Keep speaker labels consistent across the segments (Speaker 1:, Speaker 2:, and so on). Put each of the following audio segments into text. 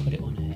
Speaker 1: put it on here.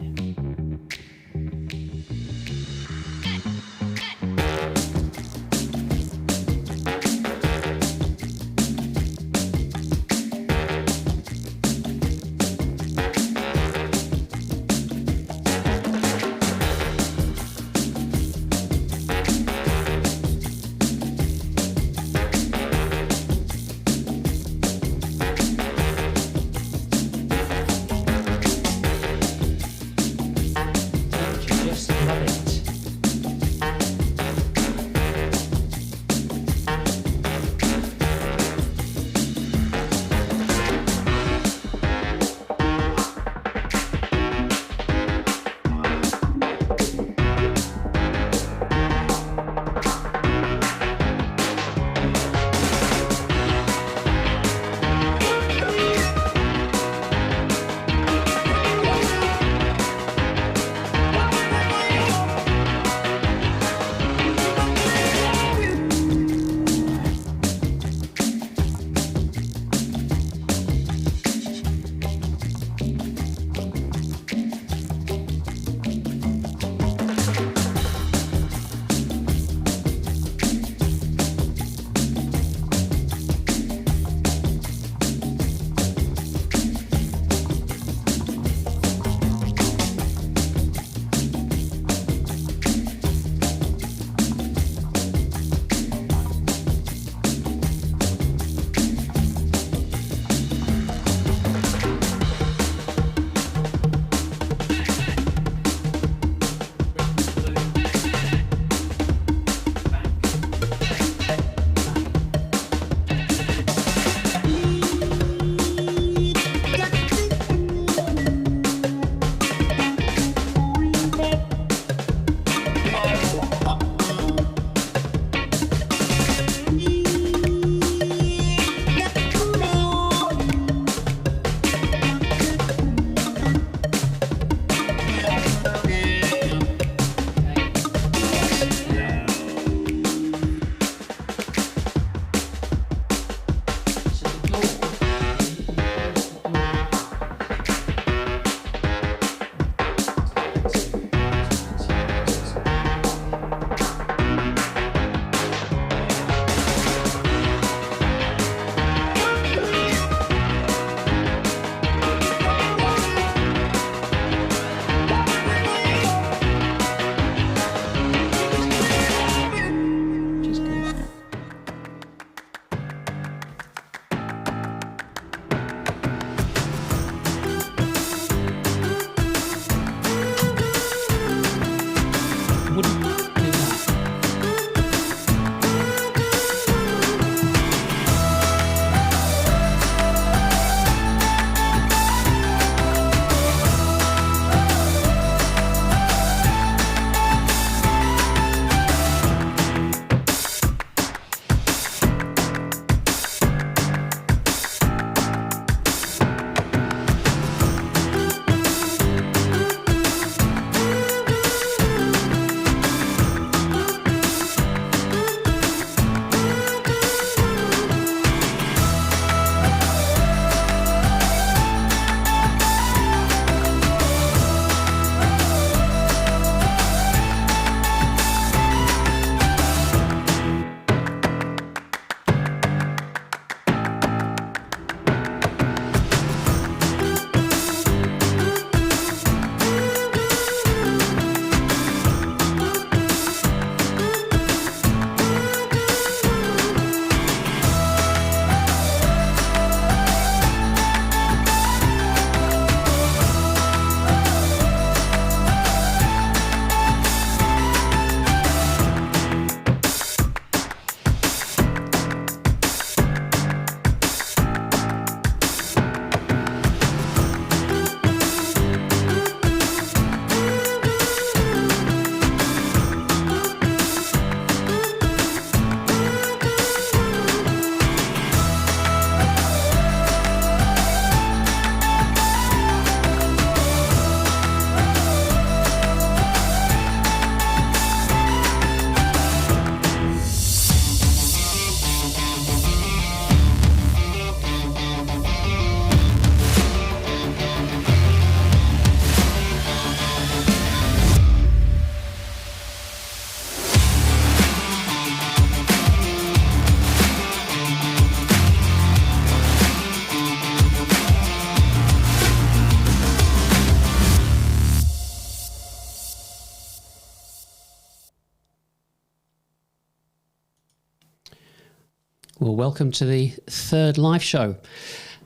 Speaker 1: Well, welcome to the third live show.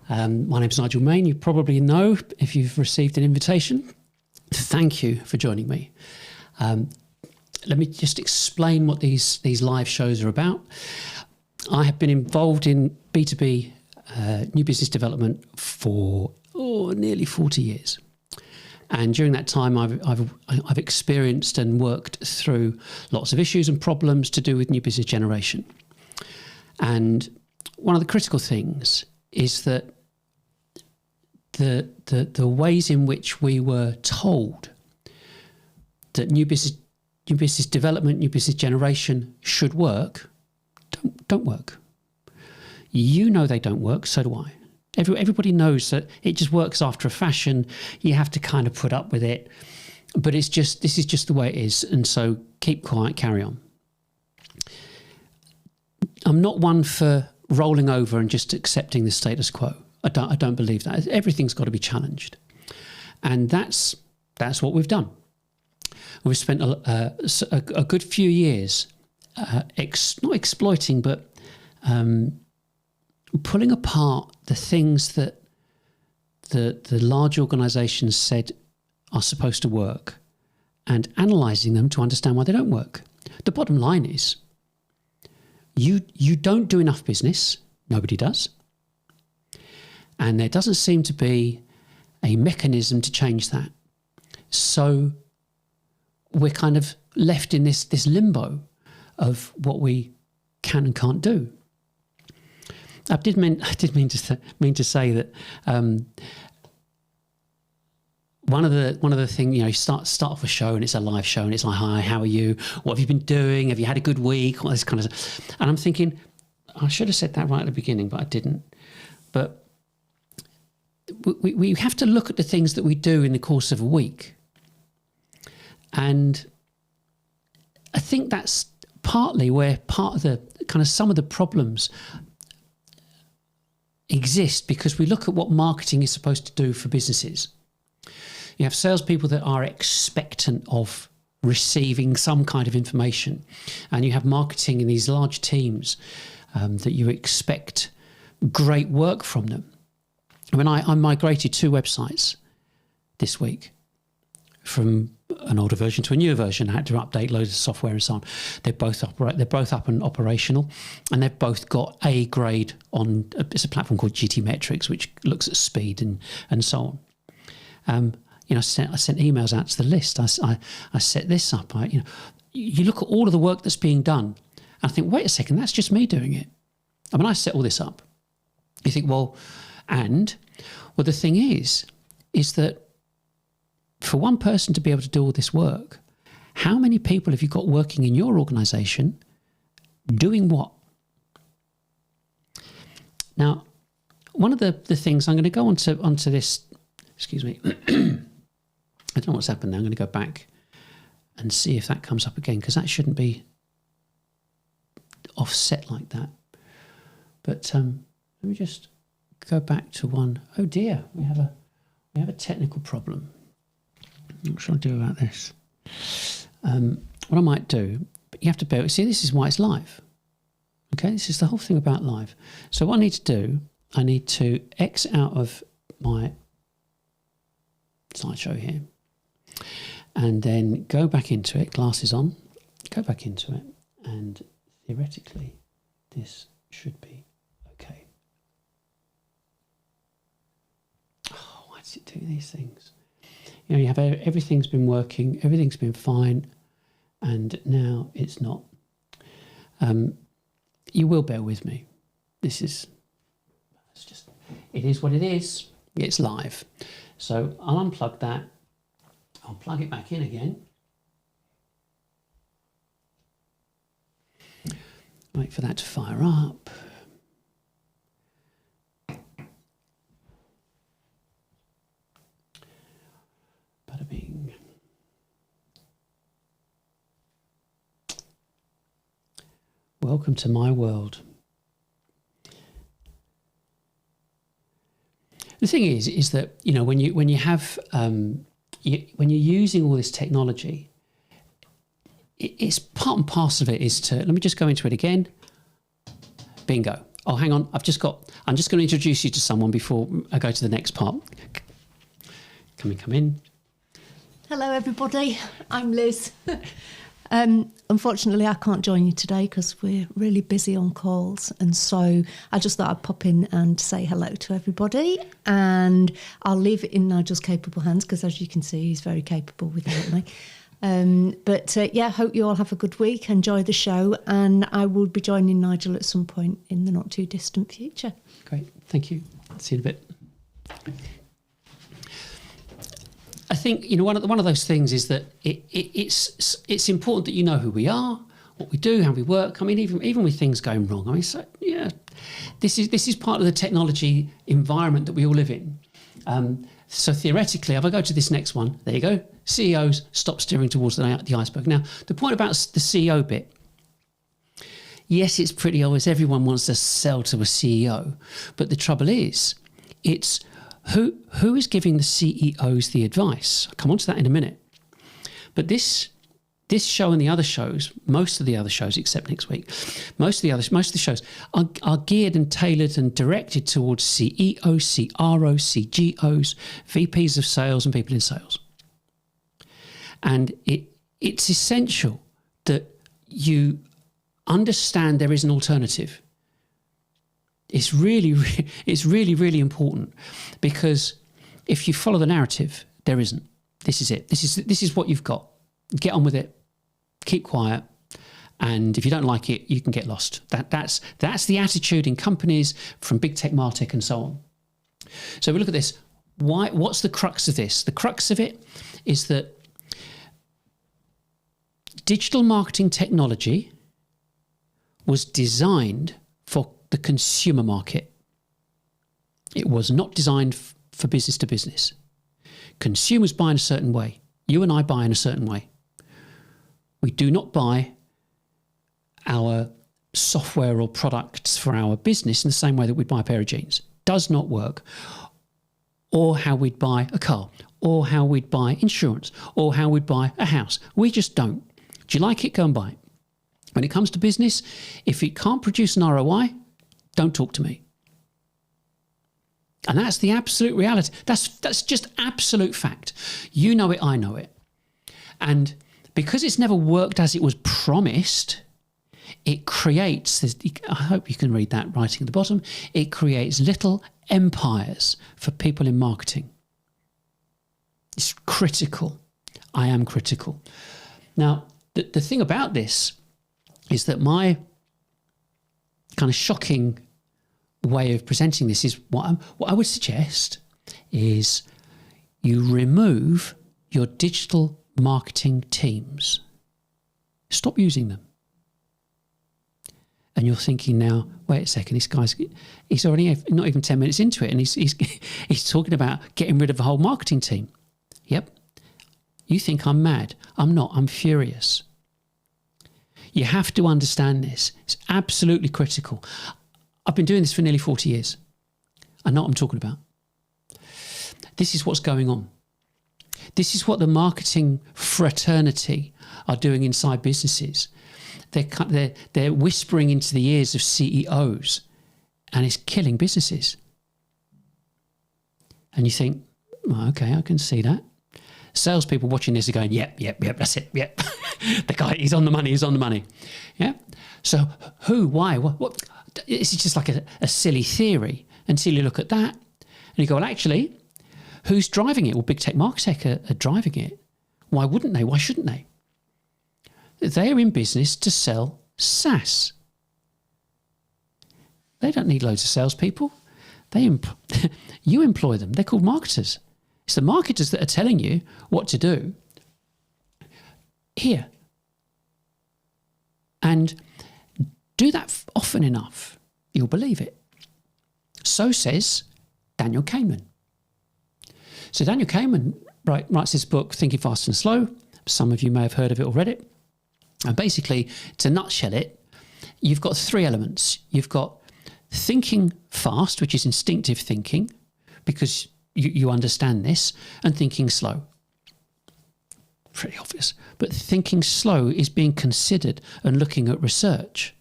Speaker 1: My name's Nigel Main. You probably know if you've received an invitation. Thank you for joining me. Let me just explain what these live shows are about. I have been involved in B2B new business development for nearly 40 years. And during that time, I've experienced and worked through lots of issues and problems to do with new business generation. And one of the critical things is that the ways in which we were told that new business development, new business generation should work, don't work. You know they don't work, so do I. Everybody knows that it just works after a fashion. You have to kind of put up with it. But this is just the way it is. And so keep quiet, carry on. I'm not one for rolling over and just accepting the status quo. I don't believe that. Everything's got to be challenged. And that's what we've done. We've spent a good few years not exploiting, but pulling apart the things that the large organisations said are supposed to work and analysing them to understand why they don't work. The bottom line is you don't do enough business. Nobody does. And there doesn't seem to be a mechanism to change that. So we're kind of left in this limbo of what we can and can't do. I did mean to say that one of the things, you start off a show and it's a live show and it's like, hi, how are you? What have you been doing? Have you had a good week? All this kind of stuff. And I'm thinking, I should have said that right at the beginning, but I didn't. But we have to look at the things that we do in the course of a week. And I think that's partly where part of the kind of some of the problems exist, because we look at what marketing is supposed to do for businesses. You have salespeople that are expectant of receiving some kind of information, and you have marketing in these large teams that you expect great work from them. I mean, I migrated 2 websites this week from an older version to a newer version. I had to update loads of software and so on. They're both up and operational, and they've both got A grade on. It's a platform called GT Metrics, which looks at speed and so on. I sent emails out to the list. I set this up. You look at all of the work that's being done, and I think, wait a second, that's just me doing it. I mean, I set all this up. You think, well, the thing is that for one person to be able to do all this work, how many people have you got working in your organisation doing what? Now, one of the things, I'm going to go onto this, excuse me, I don't know what's happened now. I'm going to go back and see if that comes up again, because that shouldn't be offset like that. But let me just go back to one. Oh dear, we have a technical problem. What should I do about this? What I might do, but you have to bear. See, this is why it's live. Okay, this is the whole thing about live. So what I need to do, I need to X out of my slideshow here, and then go back into it. Glasses on. Go back into it, and theoretically, this should be okay. Oh, why does it do these things? You have everything's been working, everything's been fine, and now it's not. You will bear with me. It is what it is. It's live. So I'll unplug that. I'll plug it back in again. Wait for that to fire up. Bada bing. Welcome to my world. The thing is that when you have when you're using all this technology, it's part and parcel of it is to, let me just go into it again. Bingo. Oh, hang on. I'm just going to introduce you to someone before I go to the next part. Come in.
Speaker 2: Hello, everybody. I'm Liz. Unfortunately, I can't join you today because we're really busy on calls. And so I just thought I'd pop in and say hello to everybody. And I'll leave it in Nigel's capable hands because, as you can see, he's very capable without me. Hope you all have a good week. Enjoy the show. And I will be joining Nigel at some point in the not too distant future.
Speaker 1: Great. Thank you. See you in a bit. I think, one of those things is that it's important that you know who we are, what we do, how we work. I mean, even with things going wrong. I mean, so yeah, this is part of the technology environment that we all live in. So theoretically, if I go to this next one, there you go. CEOs stop steering towards the iceberg. Now, the point about the CEO bit. Yes, it's pretty obvious. Everyone wants to sell to a CEO, but the trouble is, it's who is giving the CEOs the advice? I'll come on to that in a minute. But this show and the other shows, most of the other shows except next week, most of the shows are geared and tailored and directed towards CEOs, CROs, CGOs, VPs of sales and people in sales. And it's essential that you understand there is an alternative. It's really important, because if you follow the narrative, there isn't. This is it. This is what you've got. Get on with it. Keep quiet. And if you don't like it, you can get lost. That's the attitude in companies from big tech, martech, and so on. So we look at this. What's the crux of this? The crux of it is that digital marketing technology was designed for the consumer market. It was not designed for business to business. Consumers buy in a certain way. You and I buy in a certain way. We do not buy our software or products for our business in the same way that we buy a pair of jeans. Does not work. Or how we'd buy a car, or how we'd buy insurance, or how we'd buy a house. We just don't. Do you like it? Go and buy it. When it comes to business, if it can't produce an ROI, don't talk to me. And that's the absolute reality. That's just absolute fact. You know it, I know it. And because it's never worked as it was promised, it creates this, I hope you can read that writing at the bottom, it creates little empires for people in marketing. It's critical. I am critical. Now, the thing about this is that my kind of shocking way of presenting this is what I would suggest is you remove your digital marketing teams. Stop using them. And you're thinking now, wait a second, he's already not even 10 minutes into it, and he's talking about getting rid of the whole marketing team. Yep. You think I'm mad. I'm not. I'm furious. You have to understand this. It's absolutely critical. I've been doing this for nearly 40 years. I know what I'm talking about. This is what's going on. This is what the marketing fraternity are doing inside businesses. They're whispering into the ears of CEOs, and it's killing businesses. And you think, well, okay, I can see that. Salespeople watching this are going, yep, that's it, yep. The guy, he's on the money. Yeah. So who, why, what? It's just like a silly theory until you look at that and you go, well, actually, who's driving it? Well, big tech, marketech are driving it. Why wouldn't they? Why shouldn't they? They're in business to sell SaaS. They don't need loads of salespeople. You employ them. They're called marketers. It's the marketers that are telling you what to do here. And do that often enough, you'll believe it. So says Daniel Kahneman. So Daniel Kahneman writes this book, Thinking Fast and Slow. Some of you may have heard of it or read it. And basically, to nutshell it, you've got three elements. You've got thinking fast, which is instinctive thinking, because you understand this, and thinking slow. Pretty obvious. But thinking slow is being considered and looking at research.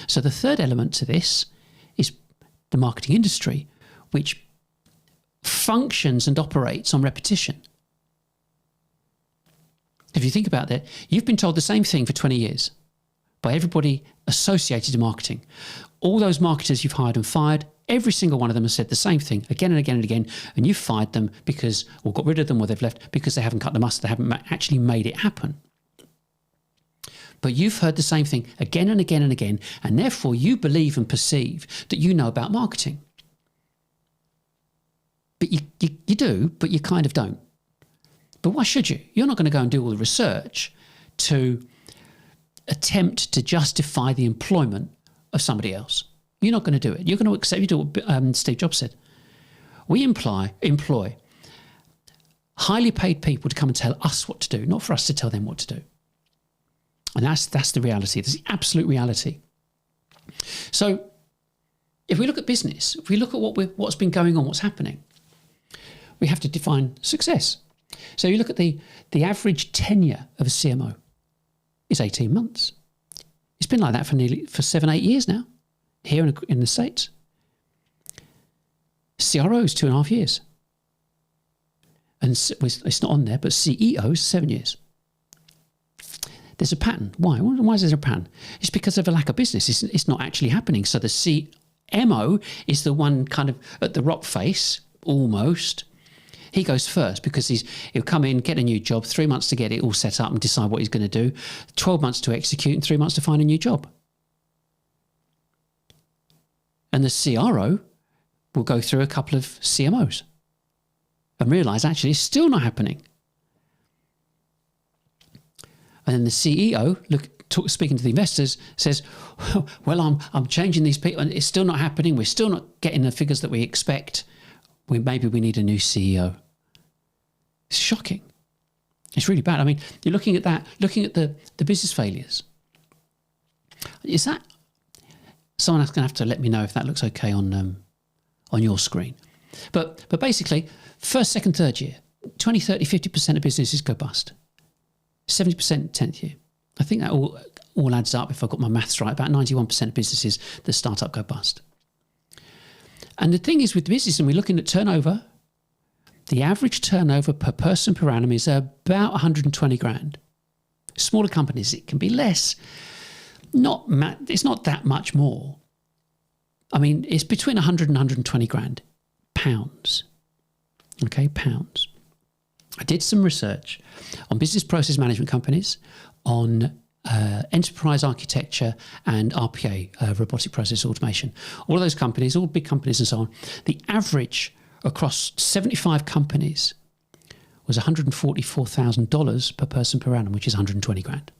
Speaker 1: So the third element to this is the marketing industry, which functions and operates on repetition. If you think about that, you've been told the same thing for 20 years by everybody associated to marketing. All those marketers you've hired and fired, every single one of them has said the same thing again and again and again, and you've fired them because, or got rid of them, or they've left because they haven't cut the mustard, they haven't actually made it happen. But you've heard the same thing again and again and again, and therefore you believe and perceive that you know about marketing. But you do, but you kind of don't. But why should you? You're not going to go and do all the research to attempt to justify the employment of somebody else. You're not going to do it. You're going to accept, you do what Steve Jobs said. We employ highly paid people to come and tell us what to do, not for us to tell them what to do. And that's the reality. That's the absolute reality. So if we look at business, if we look at what's been going on, what's happening, we have to define success. So you look at the average tenure of a CMO is 18 months. It's been like that for 7-8 years now, here in the States. CROs 2.5 years. And it's not on there, but CEOs 7 years. There's a pattern. Why? Why is there a pattern? It's because of a lack of business. It's not actually happening. So the CMO is the one kind of at the rock face, almost. He goes first because he'll come in, get a new job, 3 months to get it all set up and decide what he's going to do, 12 months to execute, and 3 months to find a new job. And the CRO will go through a couple of CMOs and realise actually it's still not happening. And then the CEO, speaking to the investors, says, well, I'm changing these people and it's still not happening. We're still not getting the figures that we expect. Maybe we need a new CEO. It's shocking. It's really bad. I mean, you're looking at that, looking at the business failures. Is that... Someone else going to have to let me know if that looks okay on your screen. But basically, first, second, third year, 20, 30, 50% of businesses go bust. 70% 10th year. I think that all adds up, if I've got my maths right, about 91% of businesses that start up go bust. And the thing is with business, and we're looking at turnover, the average turnover per person per annum is about 120 grand. Smaller companies, it can be less. It's not that much more. I mean, it's between 100 and 120 grand pounds. Okay, pounds. I did some research on business process management companies, on enterprise architecture and RPA, robotic process automation. All of those companies, all big companies and so on, the average across 75 companies was $144,000 per person per annum, which is 120 grand.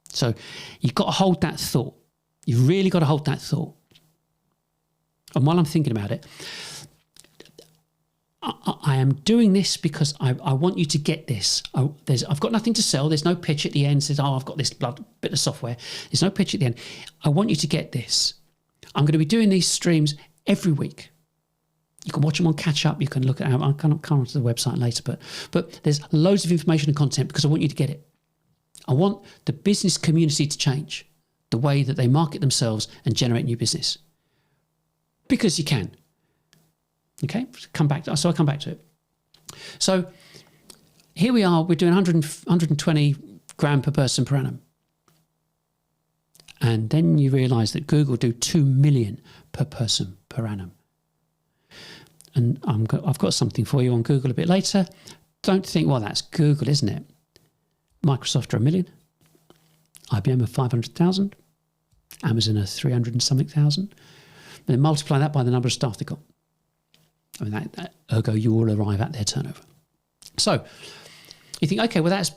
Speaker 1: So you've got to hold that thought. You've really got to hold that thought. And while I'm thinking about it, I am doing this because I want you to get this. I've got nothing to sell. There's no pitch at the end. Says, I've got this bit of software. There's no pitch at the end. I want you to get this. I'm going to be doing these streams every week. You can watch them on Catch Up. You can look at them. I'll come onto the website later. But there's loads of information and content because I want you to get it. I want the business community to change the way that they market themselves and generate new business. Because you can. Okay, so I come back to it. So here we are, we're doing 120 grand per person per annum. And then you realise that Google do 2 million per person per annum. And I've got something for you on Google a bit later. Don't think, well, that's Google, isn't it? Microsoft are 1 million. IBM are 500,000. Amazon are 300 and something thousand. Then multiply that by the number of staff they've got. I mean, ergo, you will arrive at their turnover. So you think, okay, well, that's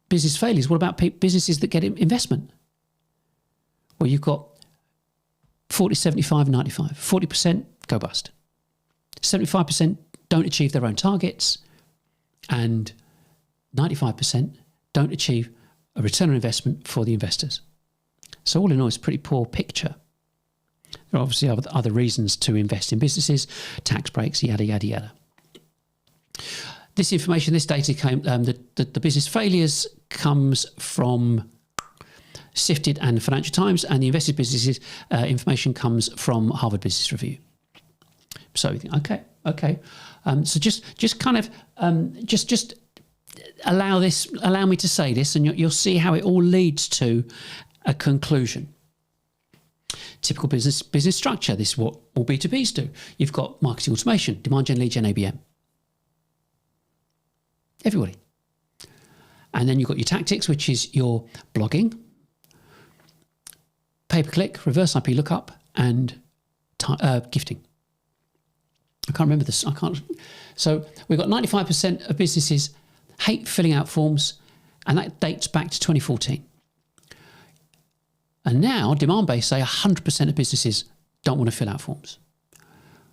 Speaker 1: business failures. What about businesses that get investment? Well, you've got 40, 75, 95. 40% go bust. 75% don't achieve their own targets. And 95% don't achieve a return on investment for the investors. So all in all, it's a pretty poor picture. There are obviously other reasons to invest in businesses, tax breaks, yada, yada, yada. This information, this data came, the business failures comes from Sifted and Financial Times, and the Invested Businesses information comes from Harvard Business Review. So you think, okay. So just kind of just allow me to say this, and you'll see how it all leads to a conclusion. Typical business structure. This is what all B2Bs do. You've got marketing automation, demand gen, lead gen, ABM. Everybody. And then you've got your tactics, which is your blogging, pay-per-click, reverse IP lookup, and gifting. I can't remember this. So we've got 95% of businesses hate filling out forms, and that dates back to 2014. And now demand-based say 100% of businesses don't want to fill out forms,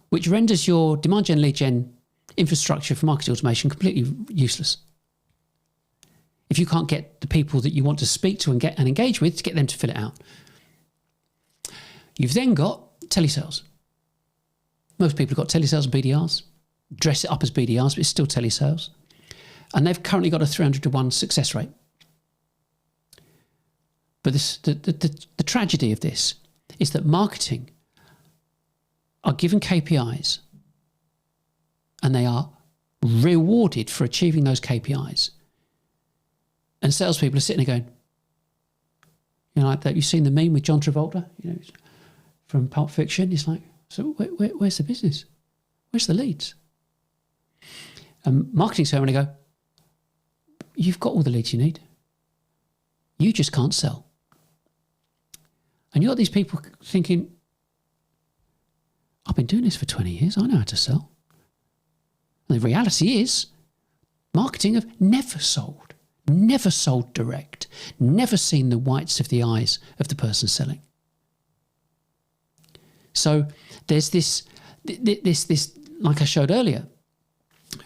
Speaker 1: which renders your demand gen, lead gen infrastructure for marketing automation completely useless. If you can't get the people that you want to speak to and engage with to get them to fill it out. You've then got telesales. Most people have got telesales and BDRs. Dress it up as BDRs, but it's still telesales. And they've currently got a 300-to-1 success rate. But the tragedy of this is that marketing are given KPIs and they are rewarded for achieving those KPIs. And salespeople are sitting there going, like that. You've seen the meme with John Travolta, from Pulp Fiction. It's like, so where's the business? Where's the leads? And marketing say when they go, you've got all the leads you need. You just can't sell. And you've got these people thinking, I've been doing this for 20 years. I know how to sell. And the reality is, marketing have never sold direct, never seen the whites of the eyes of the person selling. So there's this like I showed earlier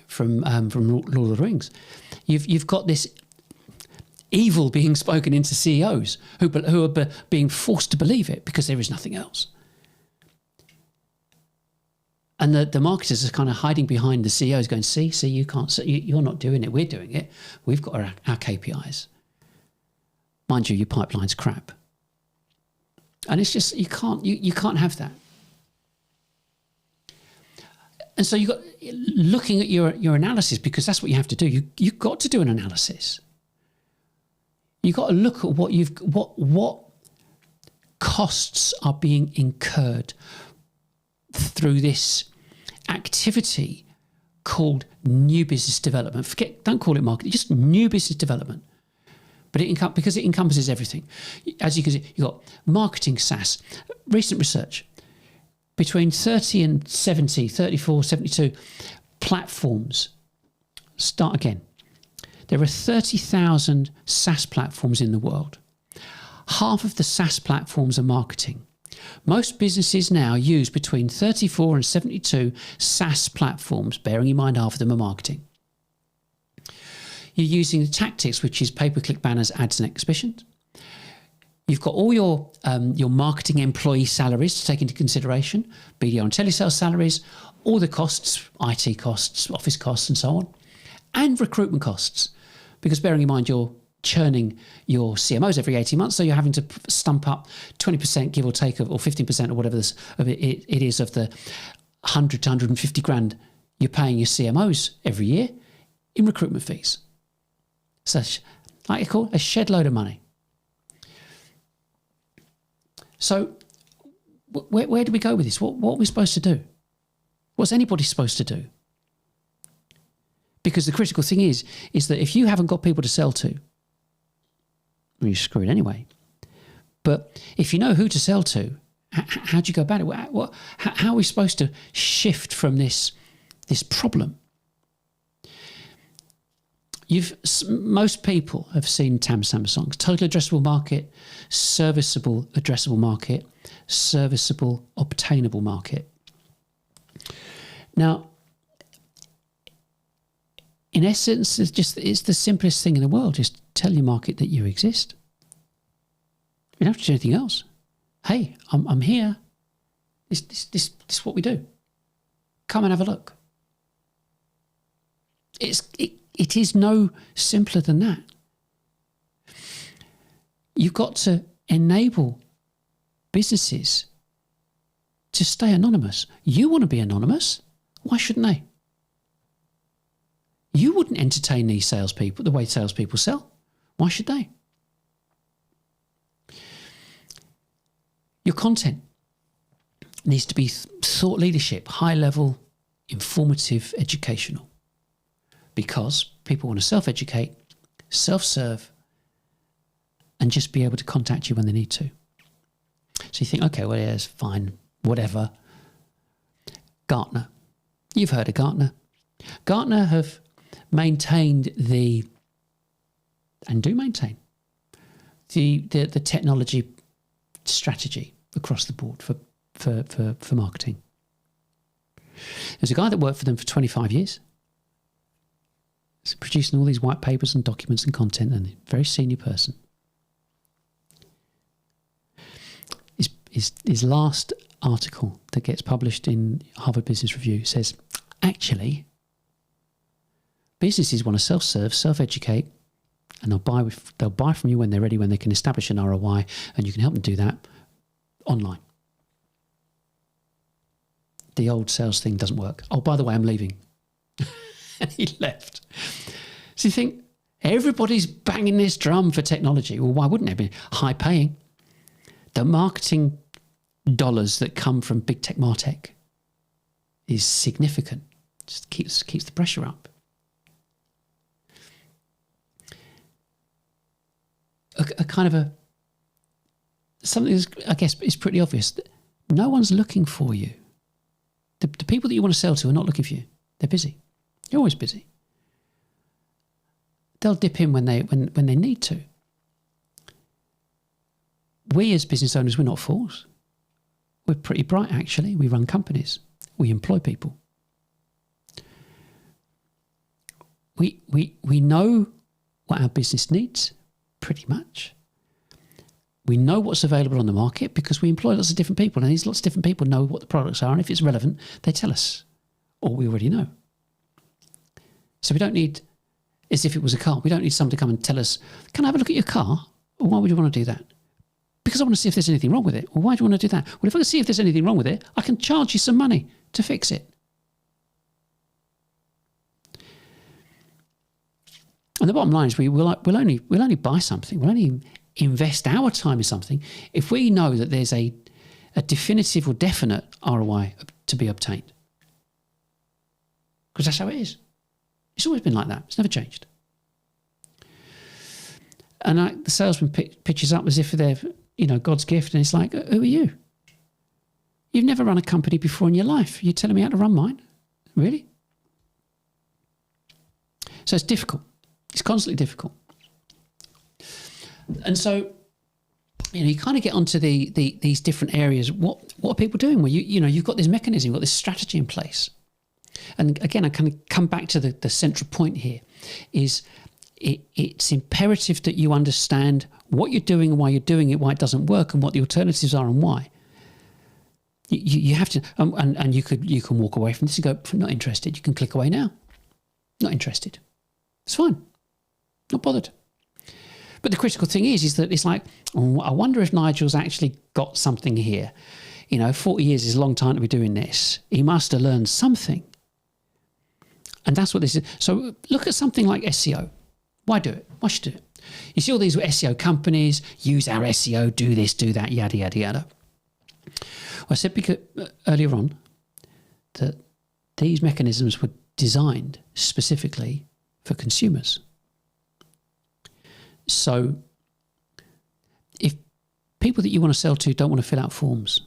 Speaker 1: from Lord of the Rings. You've got this evil being spoken into CEOs who are being forced to believe it because there is nothing else. And the marketers are kind of hiding behind the CEOs going, see, you can't, you're not doing it, we're doing it. We've got our KPIs. Mind you, your pipeline's crap. And it's just, you can't have that. And so you've got, looking at your analysis, because that's what you have to do. You've got to do an analysis. You've got to look at what costs are being incurred through this activity called new business development. Don't call it marketing, just new business development. But because it encompasses everything. As you can see, you've got marketing SaaS. Recent research, between 30 and 70, 34, 72 platforms. Start again. There are 30,000 SaaS platforms in the world. Half of the SaaS platforms are marketing. Most businesses now use between 34 and 72 SaaS platforms, bearing in mind half of them are marketing. You're using the tactics, which is pay-per-click banners, ads and exhibitions. You've got all your marketing employee salaries to take into consideration, BDR and telesales salaries, all the costs, IT costs, office costs and so on, and recruitment costs. Because bearing in mind you're churning your CMOs every 18 months, so you're having to stump up 20%, give or take, or 15% or whatever it is of the 100 to 150 grand you're paying your CMOs every year in recruitment fees. So, like you call it, a shed load of money. So, where do we go with this? What are we supposed to do? What's anybody supposed to do? Because the critical thing is that if you haven't got people to sell to, well, you're screwed anyway. But if you know who to sell to, how do you go about it? How are we supposed to shift from this problem? Most people have seen Tam Sam songs. Total addressable market, serviceable addressable market, serviceable obtainable market. Now, in essence, it's the simplest thing in the world. Just tell your market that you exist. You don't have to do anything else. Hey, I'm here. This is what we do. Come and have a look. It is no simpler than that. You've got to enable businesses to stay anonymous. You want to be anonymous. Why shouldn't they? You wouldn't entertain these salespeople the way salespeople sell. Why should they? Your content needs to be thought leadership, high level, informative, educational. Because people want to self-educate, self-serve, and just be able to contact you when they need to. So you think, okay, well, yeah, it's fine, whatever. Gartner. You've heard of Gartner. Gartner have maintained and do maintain the technology strategy across the board for marketing. There's a guy that worked for them for 25 years. He's producing all these white papers and documents and content, and a very senior person. His last article that gets published in Harvard Business Review says, actually, businesses want to self-serve, self-educate, and they'll buy from you when they're ready, when they can establish an ROI, and you can help them do that online. The old sales thing doesn't work. Oh, by the way, I'm leaving. And he left. So you think, everybody's banging this drum for technology. Well, why wouldn't it be? High paying. The marketing dollars that come from big tech martech is significant. Just keeps the pressure up. Something that's, I guess, is pretty obvious. No one's looking for you. The people that you want to sell to are not looking for you. They're busy. You're always busy. They'll dip in when they need to. We as business owners, we're not fools. We're pretty bright, actually. We run companies. We employ people. We know what our business needs, pretty much. We know what's available on the market because we employ lots of different people, and these lots of different people know what the products are, and if it's relevant, they tell us, or we already know. So we don't need, as if it was a car, we don't need someone to come and tell us, can I have a look at your car? Well, why would you want to do that? Because I want to see if there's anything wrong with it. Well, why do you want to do that? Well, if I can see if there's anything wrong with it, I can charge you some money to fix it. And the bottom line is we'll only buy something, we'll only invest our time in something if we know that there's a definitive or definite ROI to be obtained. Because that's how it is. It's always been like that. It's never changed. And the salesman pitches up as if they're, God's gift, and it's like, who are you? You've never run a company before in your life. You're telling me how to run mine? Really? So it's difficult. It's constantly difficult. And so, you kind of get onto these different areas. What are people doing? Well, you've got this mechanism, you've got this strategy in place. And again, I kind of come back to the central point here, is it's imperative that you understand what you're doing and why you're doing it, why it doesn't work, and what the alternatives are and why. You have to, and you can walk away from this and go, not interested. You can click away now. Not interested. It's fine. Not bothered. But the critical thing is that it's like, I wonder if Nigel's actually got something here. 40 years is a long time to be doing this. He must have learned something. And that's what this is. So look at something like SEO. Why do it? Why should do it? You see all these SEO companies, use our SEO, do this, do that, yada, yada, yada. Well, I said earlier on that these mechanisms were designed specifically for consumers. So if people that you want to sell to don't want to fill out forms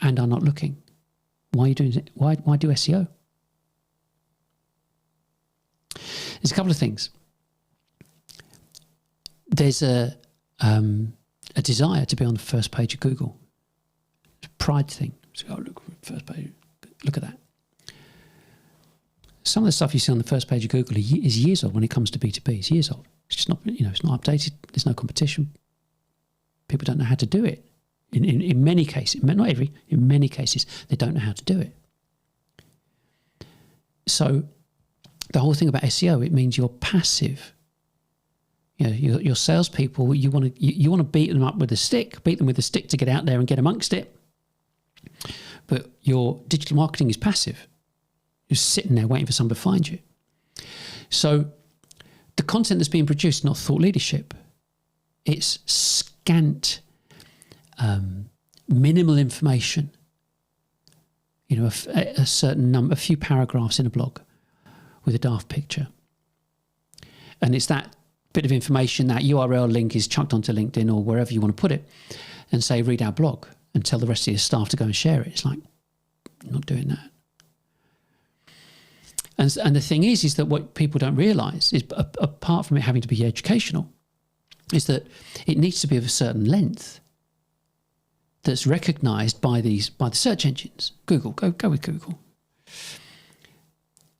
Speaker 1: and are not looking, why are you doing it? Why do SEO? There's a couple of things. There's a desire to be on the first page of Google. It's a pride thing. So, look, first page, look at that. Some of the stuff you see on the first page of Google is years old when it comes to B2B. It's years old. It's just not, it's not updated. There's no competition. People don't know how to do it. In many cases, not every, in many cases, they don't know how to do it. So the whole thing about SEO, it means you're passive. You know, your salespeople, you want to beat them up with a stick, beat them with a stick to get out there and get amongst it. But your digital marketing is passive. You're sitting there waiting for someone to find you. So the content that's being produced is not thought leadership. It's scant, minimal information. You know, a certain number, a few paragraphs in a blog with a daft picture. And it's that bit of information, that URL link is chucked onto LinkedIn or wherever you want to put it, and say, read our blog, and tell the rest of your staff to go and share it. It's like, you're not doing that. And the thing is that what people don't realise is, apart from it having to be educational, is that it needs to be of a certain length that's recognised by the search engines. Google, go with Google.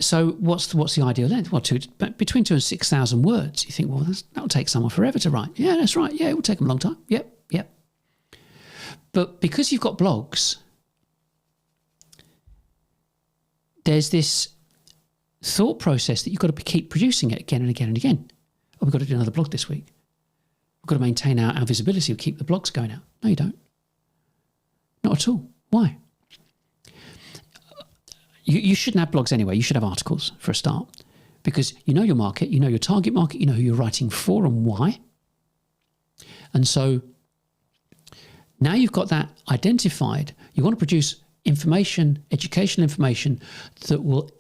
Speaker 1: So what's the ideal length? Well, between 2,000 and 6,000 words. You think, well, that'll take someone forever to write. Yeah, that's right. Yeah, it will take them a long time. Yep. But because you've got blogs, there's this thought process that you've got to keep producing it again and again and again. Oh, we've got to do another blog this week. We've got to maintain our visibility. We'll keep the blogs going out. No, you don't. Not at all. Why? You shouldn't have blogs anyway. You should have articles for a start, because you know your market, you know your target market, you know who you're writing for and why. And so now you've got that identified. You want to produce information, educational information that will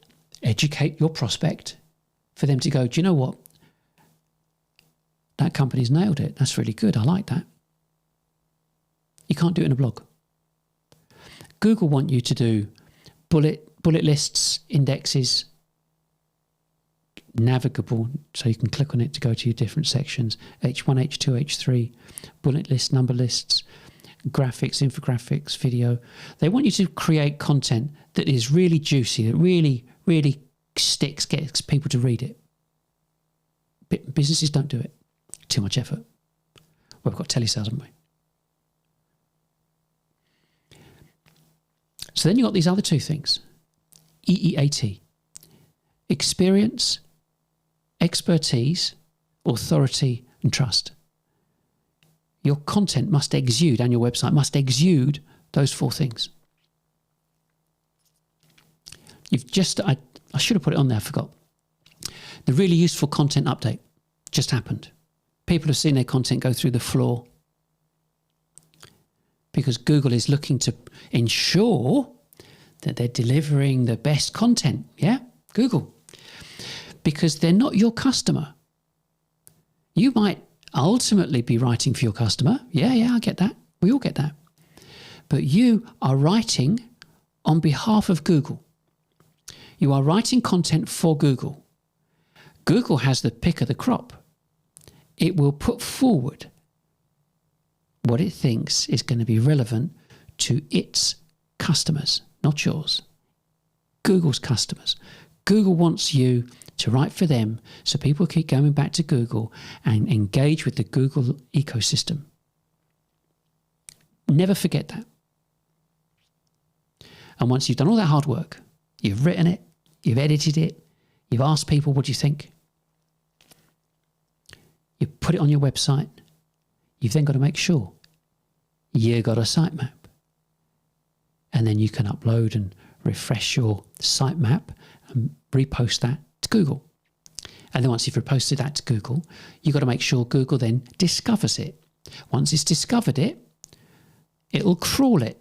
Speaker 1: educate your prospect, for them to go, do you know what? That company's nailed it. That's really good. I like that. You can't do it in a blog. Google want you to do bullet lists, indexes, navigable, so you can click on it to go to your different sections, H1, H2, H3, bullet lists, number lists, graphics, infographics, video. They want you to create content that is really juicy, that really, really sticks, gets people to read it. Businesses don't do it. Too much effort. Well, we've got telesales, haven't we? So then you've got these other two things. EEAT. Experience, expertise, authority, and trust. Your content must exude, and your website must exude those four things. I should have put it on there, I forgot. The really useful content update just happened. People have seen their content go through the floor, because Google is looking to ensure that they're delivering the best content. Yeah, Google. Because they're not your customer. You might ultimately be writing for your customer. Yeah, I get that. We all get that. But you are writing on behalf of Google. You are writing content for Google. Google has the pick of the crop. It will put forward what it thinks is going to be relevant to its customers, not yours. Google's customers. Google wants you to write for them, so people keep going back to Google and engage with the Google ecosystem. Never forget that. And once you've done all that hard work, you've written it, you've edited it, you've asked people, what do you think? You put it on your website. You've then got to make sure you got a sitemap. And then you can upload and refresh your sitemap and repost that to Google. And then once you've reposted that to Google, you've got to make sure Google then discovers it. Once it's discovered it, it'll crawl it,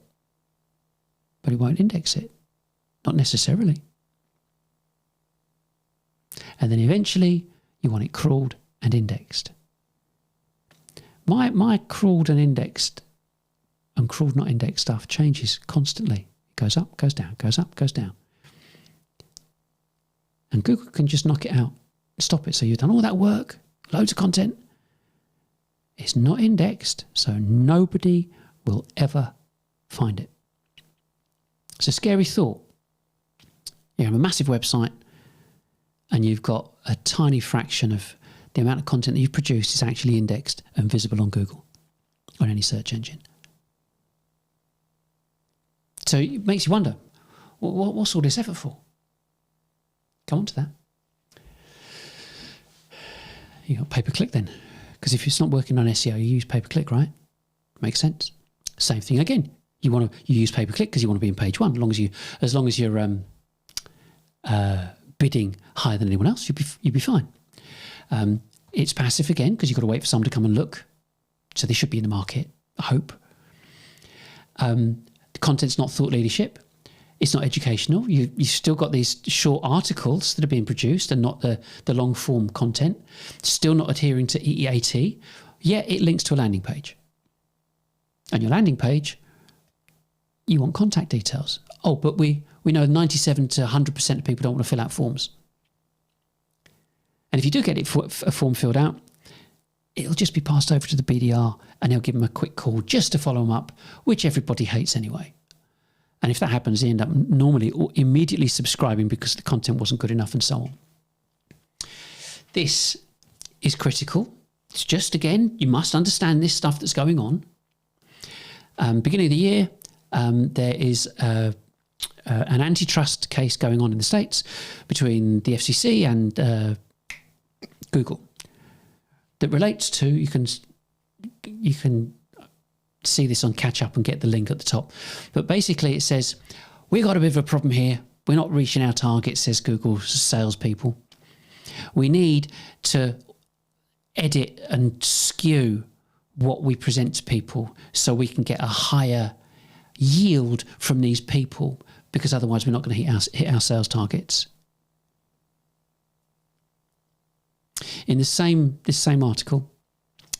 Speaker 1: but it won't index it. Not necessarily. And then eventually you want it crawled and indexed. My crawled and indexed and crawled not indexed stuff changes constantly. It goes up, goes down, goes up, goes down. And Google can just knock it out, stop it. So you've done all that work, loads of content. It's not indexed, so nobody will ever find it. It's a scary thought. You have a massive website and you've got a tiny fraction of the amount of content that you've produced is actually indexed and visible on Google or any search engine. So it makes you wonder, what's all this effort for? Come on to that. You got pay-per-click then. Because if it's not working on SEO, you use pay-per-click, right? Makes sense. Same thing again. You use pay-per-click because you want to be in page one. As long as you're bidding higher than anyone else, you'd be fine. It's passive again because you've got to wait for someone to come and look. So they should be in the market, I hope. The content's not thought leadership. It's not educational. You've still got these short articles that are being produced and not the long form content. Still not adhering to EEAT. Yet it links to a landing page. And your landing page, you want contact details. Oh, but we know 97 to 100% of people don't want to fill out forms. And if you do get a form filled out, it'll just be passed over to the BDR and they'll give them a quick call just to follow them up, which everybody hates anyway. And if that happens, they end up normally immediately subscribing because the content wasn't good enough and so on. This is critical. It's just, again, you must understand this stuff that's going on. Beginning of the year, there is an antitrust case going on in the States between the FCC and Google that relates to, you can see this on Catch Up and get the link at the top. But basically it says, we got a bit of a problem here. We're not reaching our targets, says Google's salespeople. We need to edit and skew what we present to people so we can get a higher yield from these people, because otherwise we're not going to hit our sales targets. In this same article,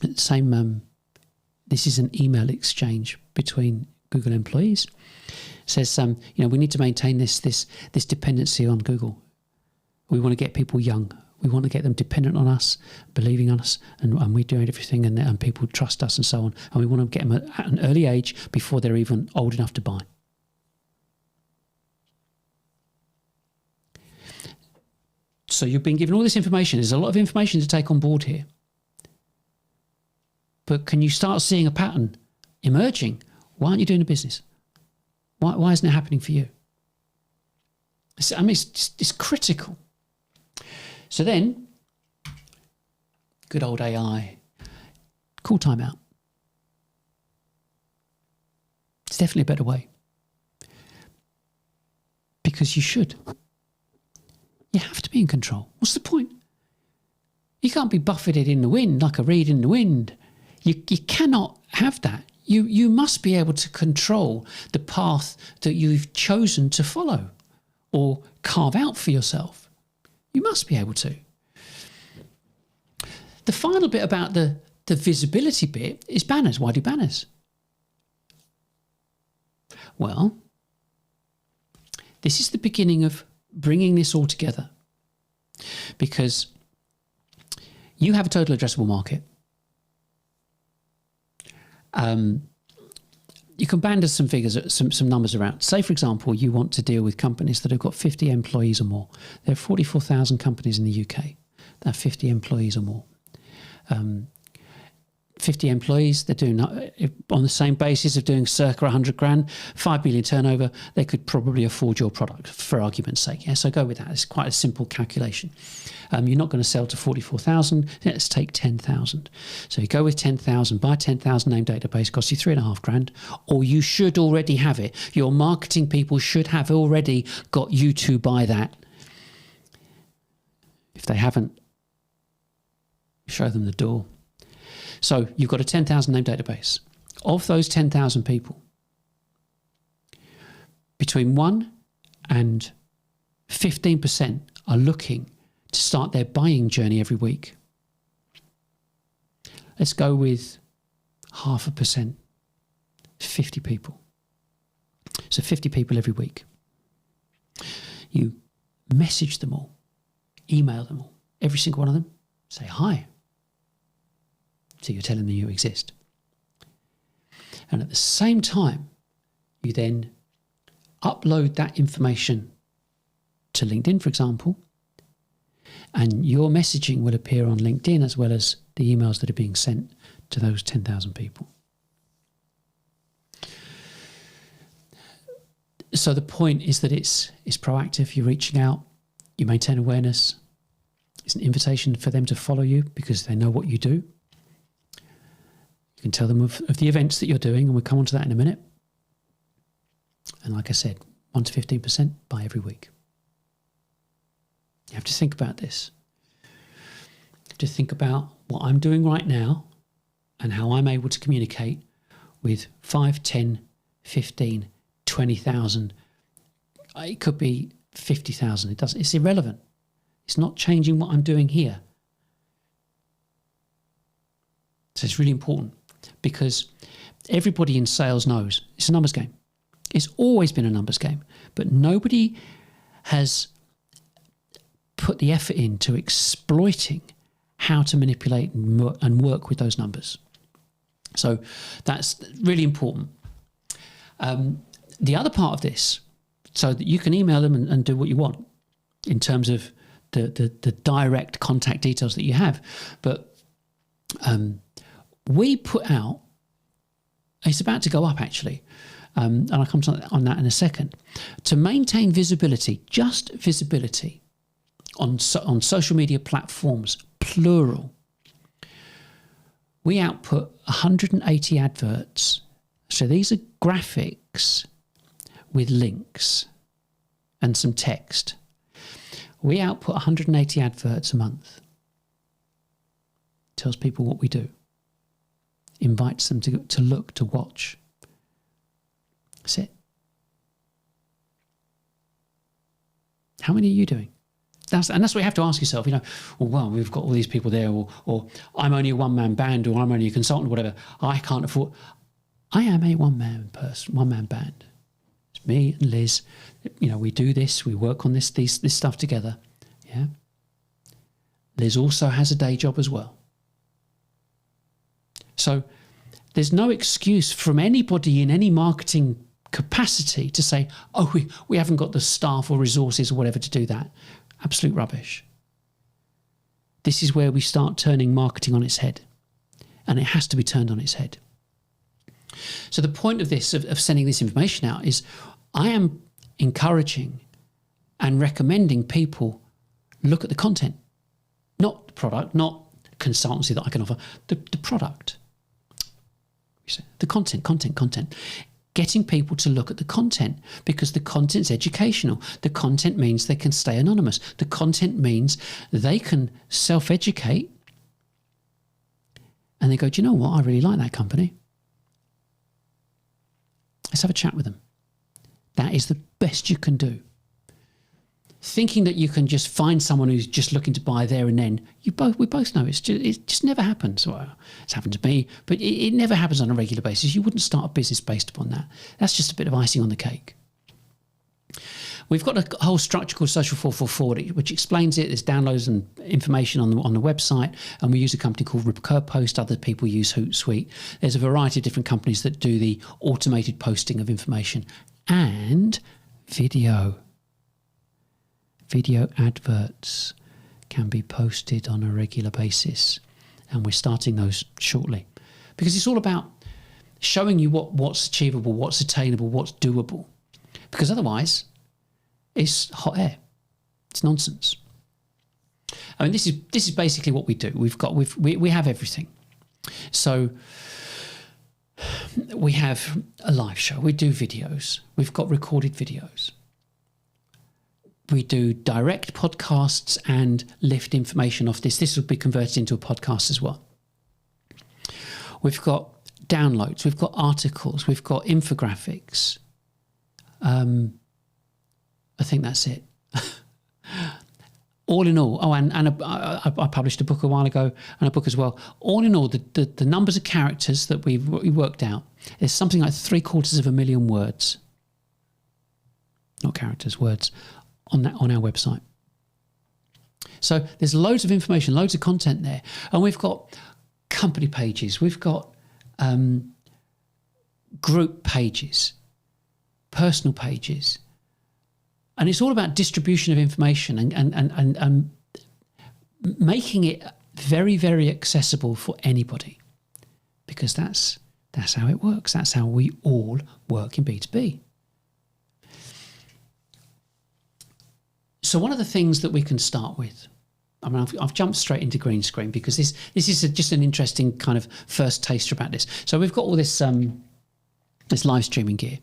Speaker 1: this is an email exchange between Google employees. It says, we need to maintain this dependency on Google. We want to get people young. We want to get them dependent on us, believing on us, and we're doing everything, and people trust us and so on. And we want to get them at an early age before they're even old enough to buy. So you've been given all this information. There's a lot of information to take on board here. But can you start seeing a pattern emerging? Why aren't you doing a business? Why isn't it happening for you? It's critical. So then, good old AI, call timeout. It's definitely a better way. Because you should. You have to be in control. What's the point? You can't be buffeted in the wind like a reed in the wind. You cannot have that. You must be able to control the path that you've chosen to follow or carve out for yourself. You must be able to. The final bit about the visibility bit is banners. Why do banners? Well, this is the beginning of bringing this all together, because you have a total addressable market. You can bandy some figures, some numbers around. Say, for example, you want to deal with companies that have got 50 employees or more. There are 44,000 companies in the UK that have 50 employees or more. 50 employees, they're doing, on the same basis of doing circa 100 grand, 5 million turnover, they could probably afford your product, for argument's sake. Yeah, so go with that. It's quite a simple calculation. You're not going to sell to 44,000. Let's take 10,000. So you go with 10,000, buy 10,000 name database, costs you 3.5 grand, or you should already have it. Your marketing people should have already got you to buy that. If they haven't, show them the door. So you've got a 10,000 name database. Of those 10,000 people, between 1 and 15% are looking to start their buying journey every week. Let's go with 0.5%, 50 people. So 50 people every week. You message them all, email them all, every single one of them, say hi. So you're telling them you exist. And at the same time, you then upload that information to LinkedIn, for example, and your messaging will appear on LinkedIn as well as the emails that are being sent to those 10,000 people. So the point is that it's proactive. You're reaching out, you maintain awareness. It's an invitation for them to follow you because they know what you do. You can tell them of the events that you're doing, and we'll come on to that in a minute. And like I said, 1 to 15% buy every week. You have to think about this. You have to think about what I'm doing right now and how I'm able to communicate with 5, 10, 15, 20,000. It could be 50,000. It's irrelevant. It's not changing what I'm doing here. So it's really important, because everybody in sales knows it's a numbers game. It's always been a numbers game, but nobody has put the effort into exploiting how to manipulate and work with those numbers. So that's really important. The other part of this, so that you can email them and do what you want in terms of the direct contact details that you have. But we put out, it's about to go up actually, and I'll come on that in a second, to maintain visibility, just visibility on social media platforms, plural. We output 180 adverts. So these are graphics with links and some text. We output 180 adverts a month. Tells people what we do. Invites them to look, to watch. That's it. How many are you doing? That's what you have to ask yourself. Well, we've got all these people there, or I'm only a one-man band, or I'm only a consultant, or whatever. I can't afford. I am a one-man band. It's me and Liz. We do this. We work on this stuff together. Yeah. Liz also has a day job as well. So there's no excuse from anybody in any marketing capacity to say, oh, we haven't got the staff or resources or whatever to do that. Absolute rubbish. This is where we start turning marketing on its head, and it has to be turned on its head. So the point of this, of sending this information out, is I am encouraging and recommending people look at the content, not the product, not consultancy that I can offer, the product. The content. Getting people to look at the content, because the content's educational. The content means they can stay anonymous. The content means they can self-educate and they go, do you know what? I really like that company. Let's have a chat with them. That is the best you can do. Thinking that you can just find someone who's just looking to buy there and then, we both know it just never happens. Well, it's happened to me, but it never happens on a regular basis. You wouldn't start a business based upon that. That's just a bit of icing on the cake. We've got a whole structure called Social 444, which explains it. There's downloads and information on the website, and we use a company called Recur Post. Other people use Hootsuite. There's a variety of different companies that do the automated posting of information and video. Video adverts can be posted on a regular basis, and we're starting those shortly, because it's all about showing you what's achievable, what's attainable, what's doable, because otherwise it's hot air, it's nonsense. I mean, this is basically what we do. We have everything. So we have a live show, we do videos, we've got recorded videos. We do direct podcasts and lift information off this. This will be converted into a podcast as well. We've got downloads, we've got articles, we've got infographics. I think that's it. All in all, I published a book a while ago, and a book as well. All in all, the numbers of characters that we worked out is something like 750,000 words. Not characters, words. On our website. So there's loads of information, loads of content there, and we've got company pages, we've got group pages, personal pages, and it's all about distribution of information and making it very, very accessible for anybody, because that's how it works. That's how we all work in B2B. So one of the things that we can start with I mean, I've jumped straight into green screen because this is just an interesting kind of first taster about this. So we've got all this this live streaming gear,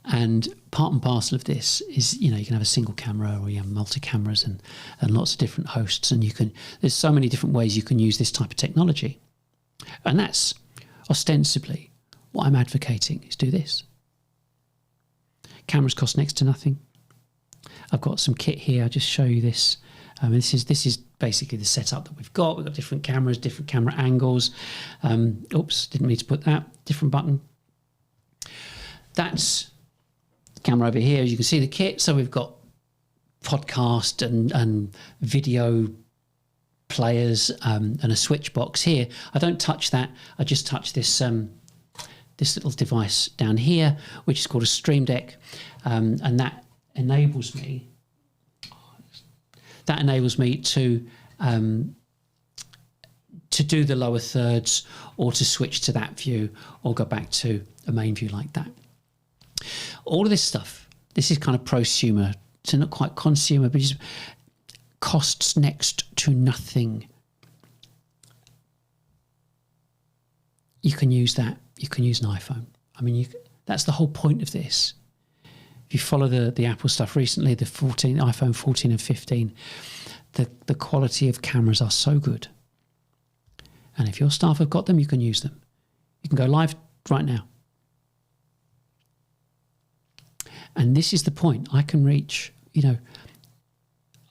Speaker 1: and part and parcel of this is, you can have a single camera, or you have multi cameras and lots of different hosts, and there's so many different ways you can use this type of technology, and that's ostensibly what I'm advocating, is do this. Cameras cost next to nothing. I've got some kit here. I'll just show you this. This is basically the setup that we've got. We've got different cameras, different camera angles. Oops, didn't mean to put that. Different button. That's the camera over here. As you can see the kit. So we've got podcast and video players and a switch box here. I don't touch that. I just touch this this little device down here, which is called a Stream Deck, and that enables me. That enables me to do the lower thirds, or to switch to that view, or go back to a main view like that. All of this stuff, this is kind of prosumer, so not quite consumer, but it costs next to nothing. You can use that. You can use an iPhone. I mean, that's the whole point of this. If you follow the Apple stuff recently, the iPhone 14 and 15, the quality of cameras are so good. And if your staff have got them, you can use them. You can go live right now. And this is the point. I can reach,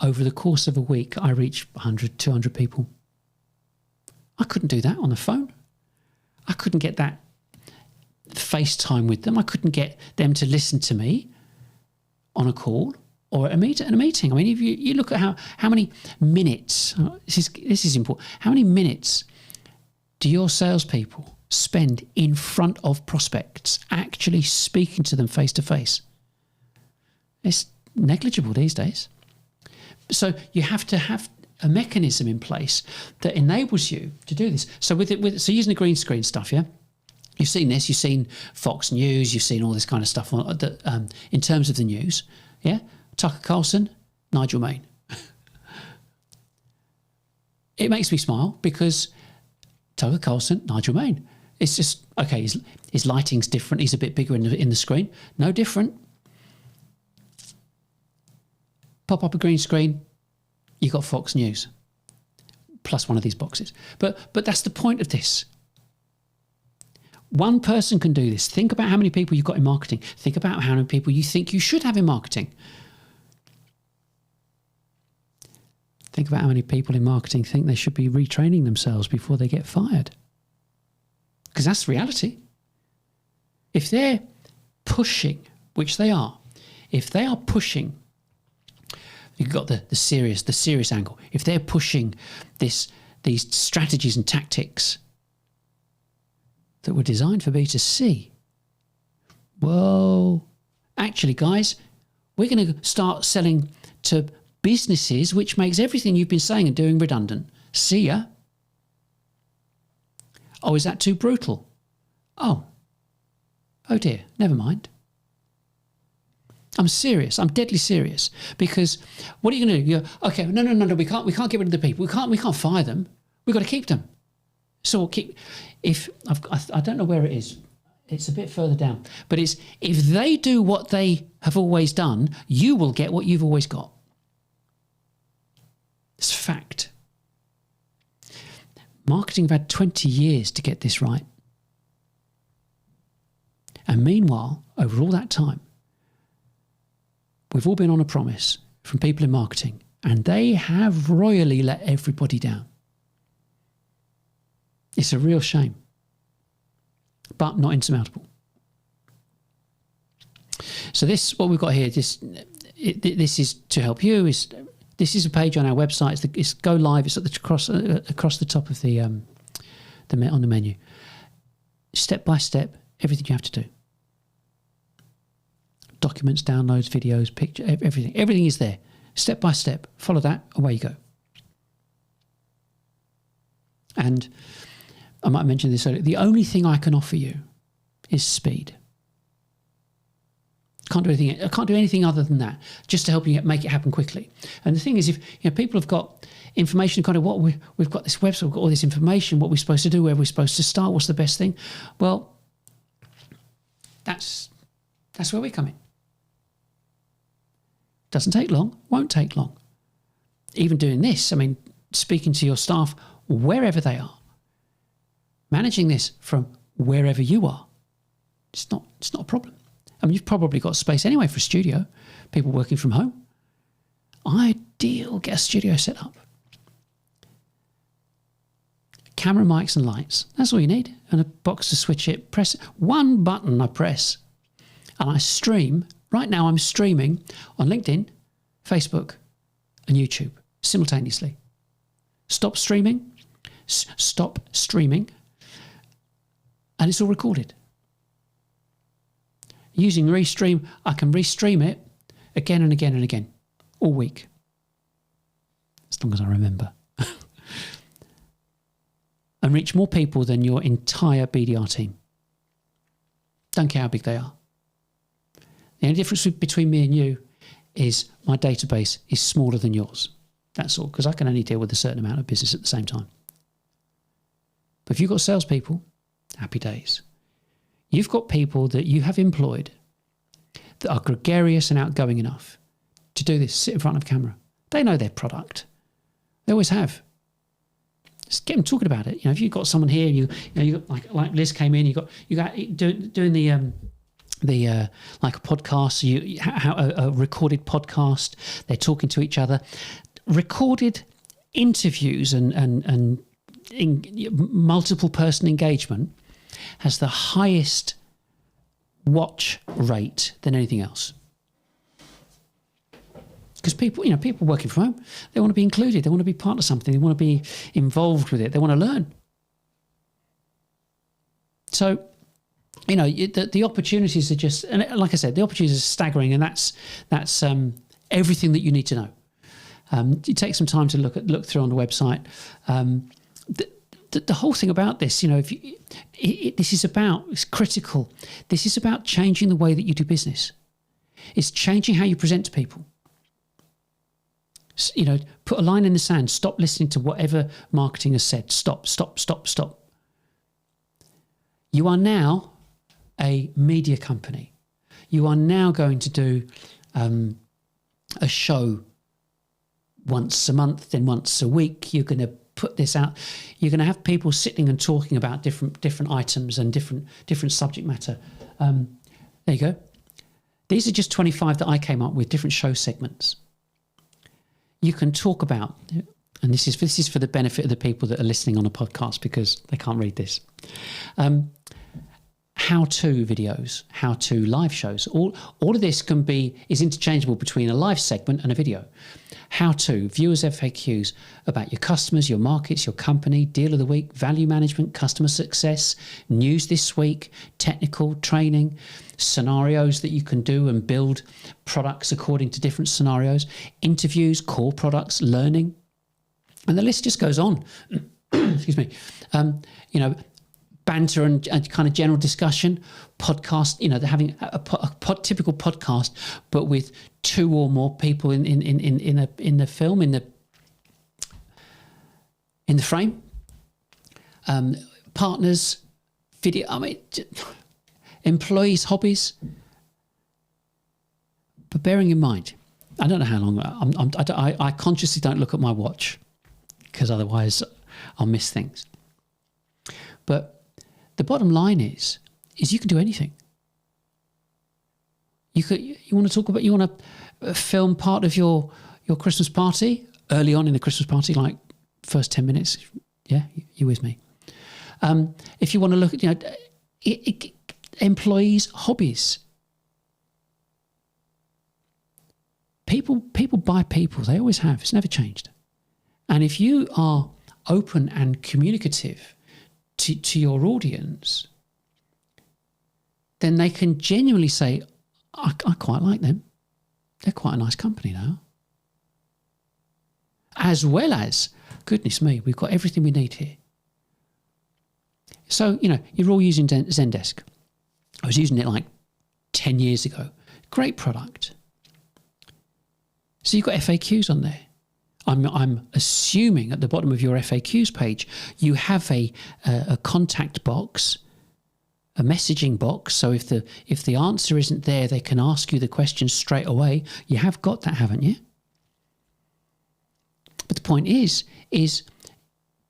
Speaker 1: over the course of a week, I reach 100, 200 people. I couldn't do that on the phone. I couldn't get that FaceTime with them. I couldn't get them to listen to me on a call or at a meeting. I mean, if you look at how many minutes, this is important, how many minutes do your salespeople spend in front of prospects, actually speaking to them face to face? It's negligible these days. So you have to have a mechanism in place that enables you to do this. So so using the green screen stuff, yeah? You've seen this, you've seen Fox News, you've seen all this kind of stuff in terms of the news. Yeah? Tucker Carlson, Nigel Main. It makes me smile because Tucker Carlson, Nigel Main. It's just, okay, his lighting's different, he's a bit bigger in the screen. No different. Pop up a green screen, you've got Fox News. Plus one of these boxes. But that's the point of this. One person can do this. Think about how many people you've got in marketing. Think about how many people you think you should have in marketing. Think about how many people in marketing think they should be retraining themselves before they get fired. Because that's the reality. If they're pushing, which they are, if they are pushing, you've got the serious angle. If they're pushing these strategies and tactics that were designed for B2C, well, actually, guys, we're going to start selling to businesses, which makes everything you've been saying and doing redundant. See ya. Oh, is that too brutal? Oh dear, never mind. I'm serious. I'm deadly serious. Because what are you going to do? You're, okay, no. We can't get rid of the people. We can't fire them. We've got to keep them. So I don't know where it is. It's a bit further down. But it's, if they do what they have always done, you will get what you've always got. It's fact. Marketing have had 20 years to get this right. And meanwhile, over all that time, we've all been on a promise from people in marketing, and they have royally let everybody down. It's a real shame, but not insurmountable. So what we've got here, this is to help you. This is a page on our website. It's Go Live. It's at the across the top of on the menu. Step by step, everything you have to do. Documents, downloads, videos, picture, everything. Everything is there. Step by step. Follow that, away you go. And I might mention this earlier. The only thing I can offer you is speed. Can't do anything. I can't do anything other than that, just to help you make it happen quickly. And the thing is, if people have got information, kind of we've got this website, we've got all this information, what we're supposed to do, where we're supposed to start, what's the best thing? Well, that's where we come in. Doesn't take long, won't take long. Even doing this, I mean, speaking to your staff wherever they are, managing this from wherever you are, it's not a problem. I mean, you've probably got space anyway for a studio, people working from home. Ideal, get a studio set up. Camera, mics and lights, that's all you need. And a box to switch it, press one button I press and I stream. Right now I'm streaming on LinkedIn, Facebook and YouTube simultaneously. Stop streaming, and it's all recorded. Using Restream, I can restream it again and again and again, all week, as long as I remember. And reach more people than your entire BDR team. Don't care how big they are. The only difference between me and you is my database is smaller than yours. That's all, because I can only deal with a certain amount of business at the same time. But if you've got salespeople, happy days. You've got people that you have employed that are gregarious and outgoing enough to do this, sit in front of camera. They know their product. They always have. Just get them talking about it. If you've got someone here, you got like Liz came in, you got doing the like a podcast, a recorded podcast. They're talking to each other. Recorded interviews and multiple person engagement has the highest watch rate than anything else. Because people working from home, they want to be included, they want to be part of something, they want to be involved with it, they want to learn. So, the opportunities are just, and like I said, the opportunities are staggering, and that's everything that you need to know. You take some time to look through on the website. The whole thing about this, it's critical. This is about changing the way that you do business. It's changing how you present to people. Put a line in the sand. Stop listening to whatever marketing has said. Stop. You are now a media company. You are now going to do a show once a month, then once a week. You're going to put this out. You're going to have people sitting and talking about different items and different subject matter. There you go. These are just 25 that I came up with, different show segments. You can talk about, and this is for the benefit of the people that are listening on a podcast because they can't read this. How-to videos, how-to live shows. All of this is interchangeable between a live segment and a video. How-to, viewers' FAQs about your customers, your markets, your company, deal of the week, value management, customer success, news this week, technical training, scenarios that you can do and build products according to different scenarios, interviews, core products, learning. And the list just goes on. Excuse me. Banter and kind of general discussion, podcast, they're having a typical podcast, but with two or more people in the film, in the frame, partners, video, employees, hobbies. But bearing in mind, I don't know how long, I consciously don't look at my watch because otherwise I'll miss things. But the bottom line is you can do anything. You want to film part of your Christmas party early on in the Christmas party, like first 10 minutes. Yeah, you with me? If you want to look at employees' hobbies. People buy people. They always have. It's never changed. And if you are open and communicative to your audience, then they can genuinely say, I quite like them. They're quite a nice company now. As well as, goodness me, we've got everything we need here. So, you're all using Zendesk. I was using it like 10 years ago. Great product. So you've got FAQs on there. I'm assuming at the bottom of your FAQs page, you have a contact box, a messaging box. So if the answer isn't there, they can ask you the question straight away. You have got that, haven't you? But the point is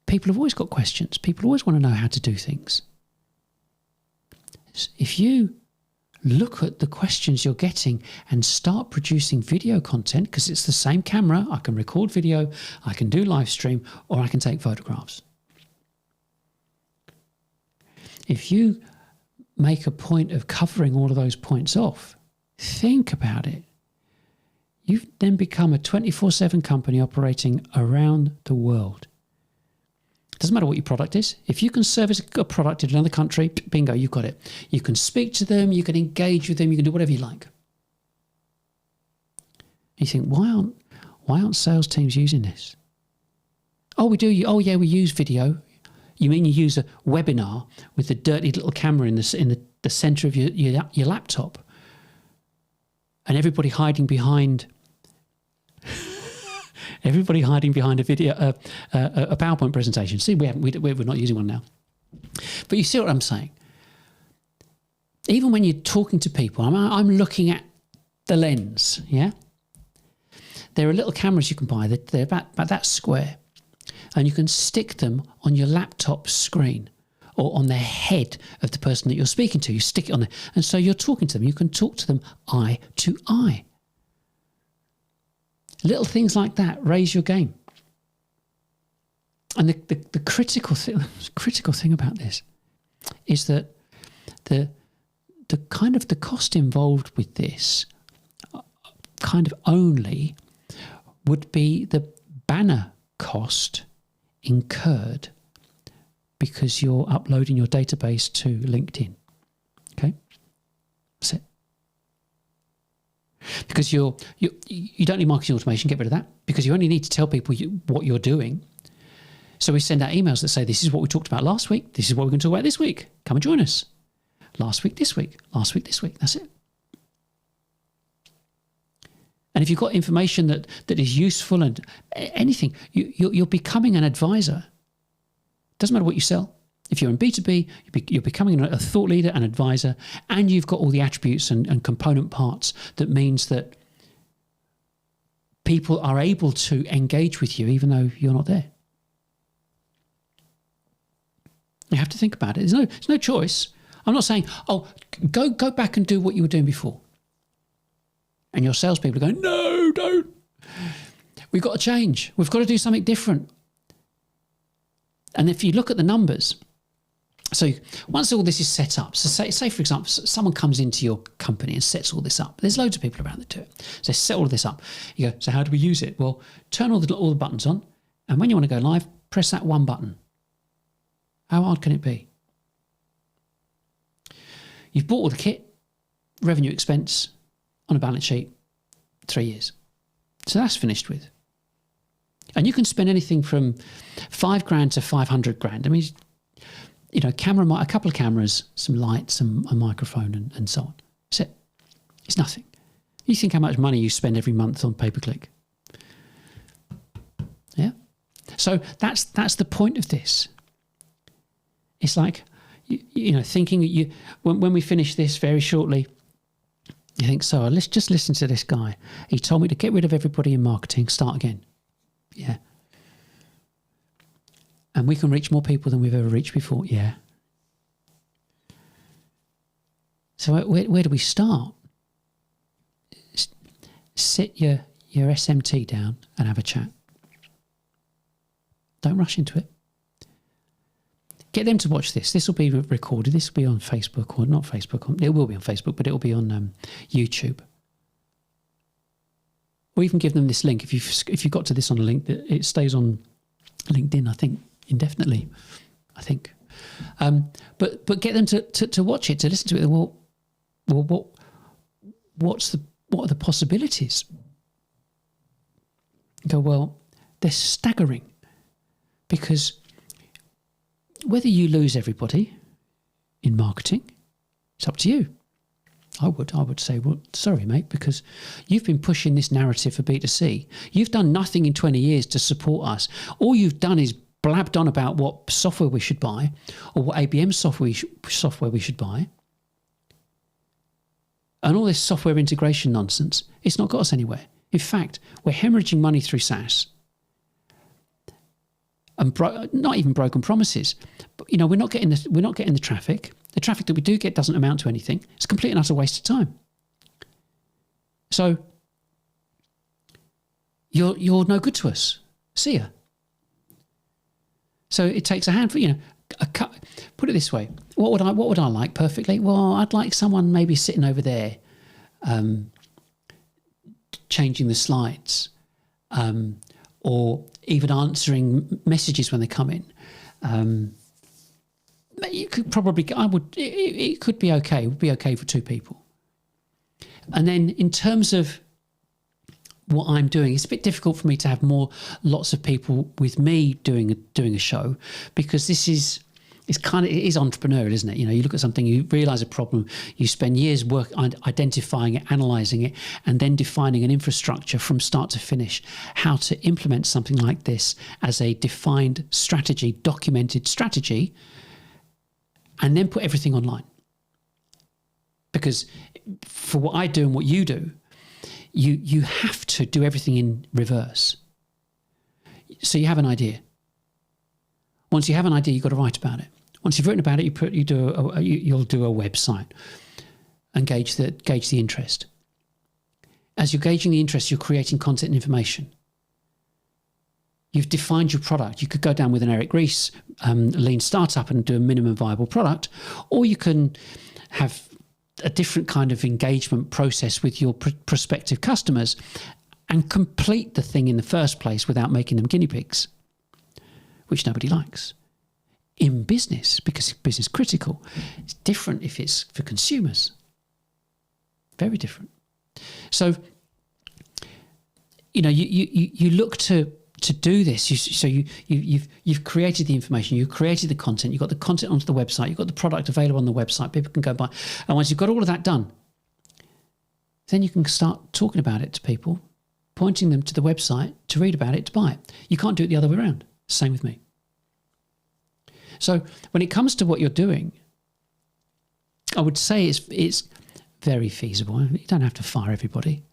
Speaker 1: people have always got questions. People always want to know how to do things. If you look at the questions you're getting and start producing video content, because it's the same camera, I can record video, I can do live stream, or I can take photographs. If you make a point of covering all of those points off, think about it. You've then become a 24/7 company operating around the world. Doesn't matter what your product is. If you can service a product in another country, bingo, you've got it. You can speak to them, you can engage with them, you can do whatever you like. You think, why aren't sales teams using this? Oh, we do. Oh, yeah, we use video. You mean you use a webinar with the dirty little camera in the center of your laptop, and everybody hiding behind. Everybody hiding behind a video, a PowerPoint presentation. See, we're not using one now. But you see what I'm saying? Even when you're talking to people, I'm looking at the lens, yeah? There are little cameras you can buy. They're about that square. And you can stick them on your laptop screen or on the head of the person that you're speaking to. You stick it on there. And so you're talking to them. You can talk to them eye to eye. Little things like that raise your game. And the critical thing about this is that the cost involved with this kind of only would be the banner cost incurred because you're uploading your database to LinkedIn. Okay? That's it. Because you don't need marketing automation, get rid of that, because you only need to tell people what you're doing. So we send out emails that say, this is what we talked about last week, this is what we're going to talk about this week, come and join us. Last week, this week, last week, this week, that's it. And if you've got information that is useful and anything, you're becoming an advisor. Doesn't matter what you sell. If you're in B2B, you're becoming a thought leader, an advisor, and you've got all the attributes and component parts that means that people are able to engage with you even though you're not there. You have to think about it. There's no choice. I'm not saying, go back and do what you were doing before. And your salespeople are going, no, don't. We've got to change. We've got to do something different. And if you look at the numbers, so once all this is set up, so say for example, someone comes into your company and sets all this up. There's loads of people around that do it. So they set all of this up. You go, so how do we use it? Well, turn all the buttons on, and when you want to go live, press that one button. How hard can it be? You've bought all the kit, revenue expense on a balance sheet, 3 years. So that's finished with. And you can spend anything from $5,000 to $500,000. I mean, you know, a couple of cameras, some lights, a microphone, and so on. That's it. It's nothing. You think how much money you spend every month on pay-per-click. Yeah. So that's the point of this. It's like, you know, thinking when we finish this very shortly, you think, so let's just listen to this guy. He told me to get rid of everybody in marketing, start again. Yeah. And we can reach more people than we've ever reached before. Yeah. So where do we start? Sit your SMT down and have a chat. Don't rush into it. Get them to watch this. This will be recorded. This will be on Facebook, or not Facebook. It will be on Facebook, but it will be on YouTube. Or even give them this link. If you got to this on a link, it stays on LinkedIn, I think, indefinitely. I think. But get them to watch it, to listen to it. Well, what are the possibilities? You go, well, they're staggering, because whether you lose everybody in marketing, it's up to you. I would say, well, sorry, mate, because you've been pushing this narrative for B2C. You've done nothing in 20 years to support us. All you've done is blabbed on about what software we should buy or what ABM software we should buy. And all this software integration nonsense, it's not got us anywhere. In fact, we're hemorrhaging money through SaaS. And not even broken promises. But, we're not getting the traffic. The traffic that we do get doesn't amount to anything. It's a complete and utter waste of time. So you're no good to us. See ya. So it takes a handful. Put it this way: what would I like perfectly? Well, I'd like someone maybe sitting over there, changing the slides, or even answering messages when they come in. You could probably, it could be okay. It would be okay for two people. And then in terms of what I'm doing, it's a bit difficult for me to have lots of people with me doing a show, because it is entrepreneurial, isn't it? You look at something, you realise a problem, you spend years work identifying it, analysing it, and then defining an infrastructure from start to finish, how to implement something like this as a defined strategy, documented strategy, and then put everything online. Because for what I do and what you do, you have to do everything in reverse. So you have an idea. Once you have an idea, you've got to write about it. Once you've written about it, you'll do a website and gauge the interest. As you're gauging the interest, you're creating content and information. You've defined your product. You could go down with an Eric Ries lean startup and do a minimum viable product, or you can have a different kind of engagement process with your prospective customers and complete the thing in the first place without making them guinea pigs, which nobody likes. In business, because business critical, it's different if it's for consumers. Very different. So, you look to do this. You've created the information, you've created the content, you've got the content onto the website, you've got the product available on the website, people can go buy. And once you've got all of that done, then you can start talking about it to people, pointing them to the website to read about it, to buy it. You can't do it the other way around. Same with me. So when it comes to what you're doing, I would say it's very feasible. You don't have to fire everybody,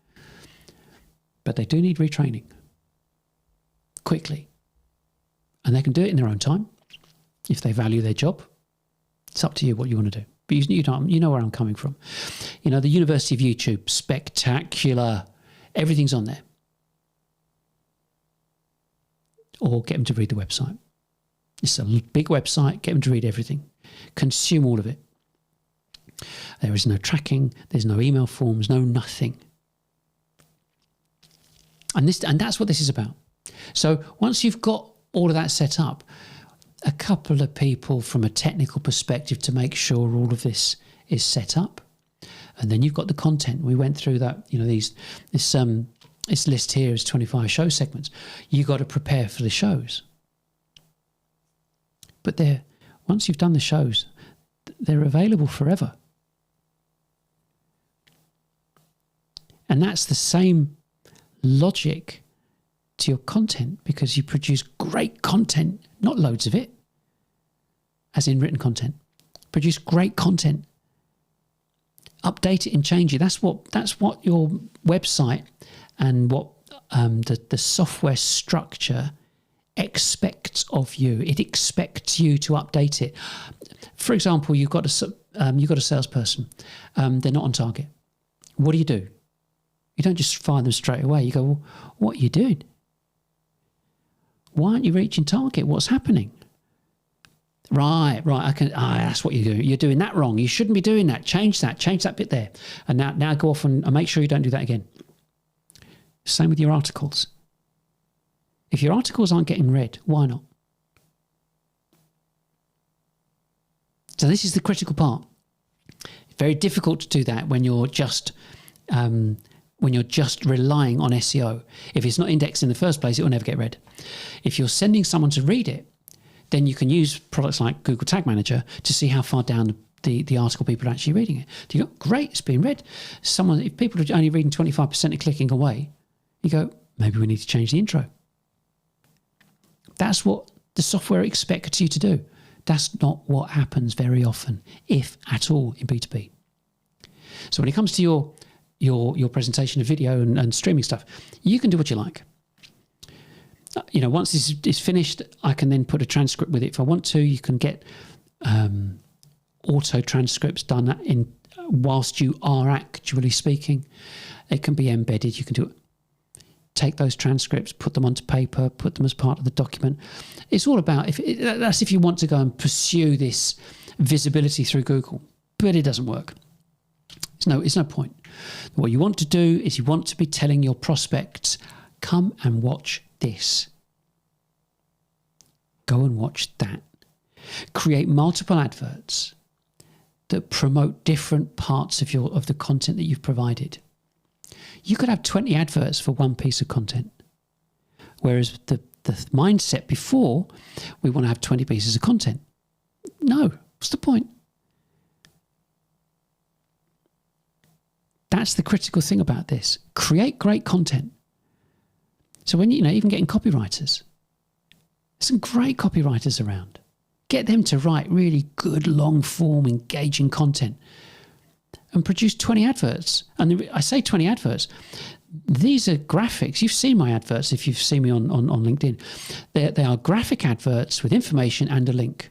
Speaker 1: but they do need retraining quickly, and they can do it in their own time if they value their job. It's up to you what you want to do. But you know where I'm coming from. The University of YouTube, spectacular. Everything's on there. Or get them to read the website. It's a big website. Get them to read everything. Consume all of it. There is no tracking. There's no email forms. No nothing. And that's what this is about. So once you've got all of that set up, a couple of people from a technical perspective to make sure all of this is set up, and then you've got the content. We went through that. This list here is 25 show segments. You got to prepare for the shows. But once you've done the shows, they're available forever. And that's the same logic to your content, because you produce great content, not loads of it, as in written content. Produce great content. Update it and change it. That's what your website and what the software structure expects of you. It expects you to update it. For example, you've got a salesperson. They're not on target. What do? You don't just fire them straight away. You go, well, what are you doing? Why aren't you reaching target? What's happening? Right. That's what you're doing. You're doing that wrong. You shouldn't be doing that. Change that bit there. And now go off and make sure you don't do that again. Same with your articles. If your articles aren't getting read, why not? So this is the critical part. It's very difficult to do that when you're just relying on SEO. If it's not indexed in the first place, it will never get read. If you're sending someone to read it, then you can use products like Google Tag Manager to see how far down the article people are actually reading it. Do you go, great, it's being read. If people are only reading 25% and clicking away, you go, maybe we need to change the intro. That's what the software expects you to do. That's not what happens very often, if at all, in B2B. So when it comes to your presentation of video and streaming stuff, you can do what you like. Once this is finished, I can then put a transcript with it if I want to. You can get auto transcripts done in whilst you are actually speaking. It can be embedded. You can do it. Take those transcripts, put them onto paper, put them as part of the document. It's all about that's if you want to go and pursue this visibility through Google, but it doesn't work. It's no point. What you want to do is you want to be telling your prospects, come and watch this. Go and watch that. Create multiple adverts that promote different parts of the content that you've provided. You could have 20 adverts for one piece of content, whereas the mindset before, we want to have 20 pieces of content. No, what's the point? That's the critical thing about this. Create great content. So when even getting copywriters, there's some great copywriters around. Get them to write really good, long-form, engaging content and produce 20 adverts. And I say 20 adverts. These are graphics. You've seen my adverts if you've seen me on LinkedIn. They are graphic adverts with information and a link.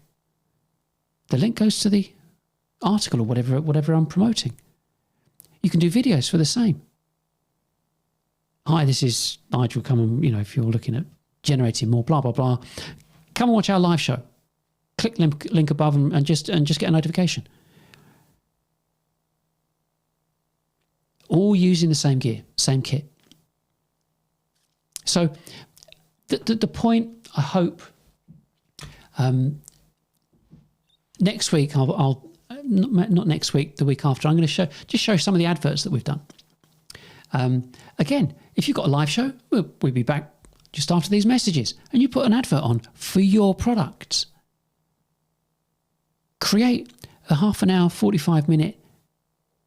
Speaker 1: The link goes to the article or whatever I'm promoting. You can do videos for the same. Hi, this is Nigel. Come and, if you're looking at generating more, blah, blah, blah, come and watch our live show. Click link above and just get a notification. All using the same gear, same kit. So the point, I hope, next week, I'll not next week, the week after, I'm going to show some of the adverts that we've done. Again, if you've got a live show, we'll be back just after these messages, and you put an advert on for your products. Create a half an hour, 45-minute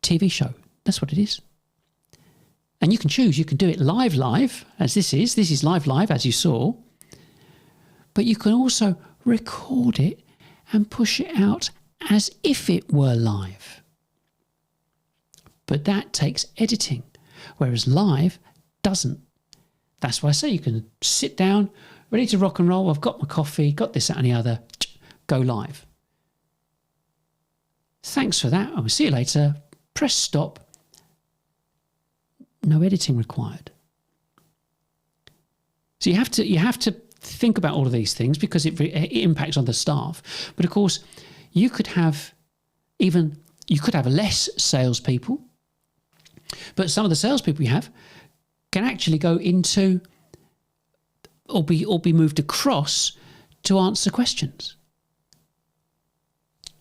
Speaker 1: TV show. That's what it is. And you can choose. You can do it live, as this is. This is live, as you saw. But you can also record it and push it out as if it were live. But that takes editing, whereas live doesn't. That's why I say you can sit down, ready to rock and roll. I've got my coffee, got this, that and the other. Go live. Thanks for that. I will see you later. Press stop. No editing required. So you have to think about all of these things because it impacts on the staff. But of course, you could have less salespeople, but some of the salespeople you have can actually go into or be moved across to answer questions.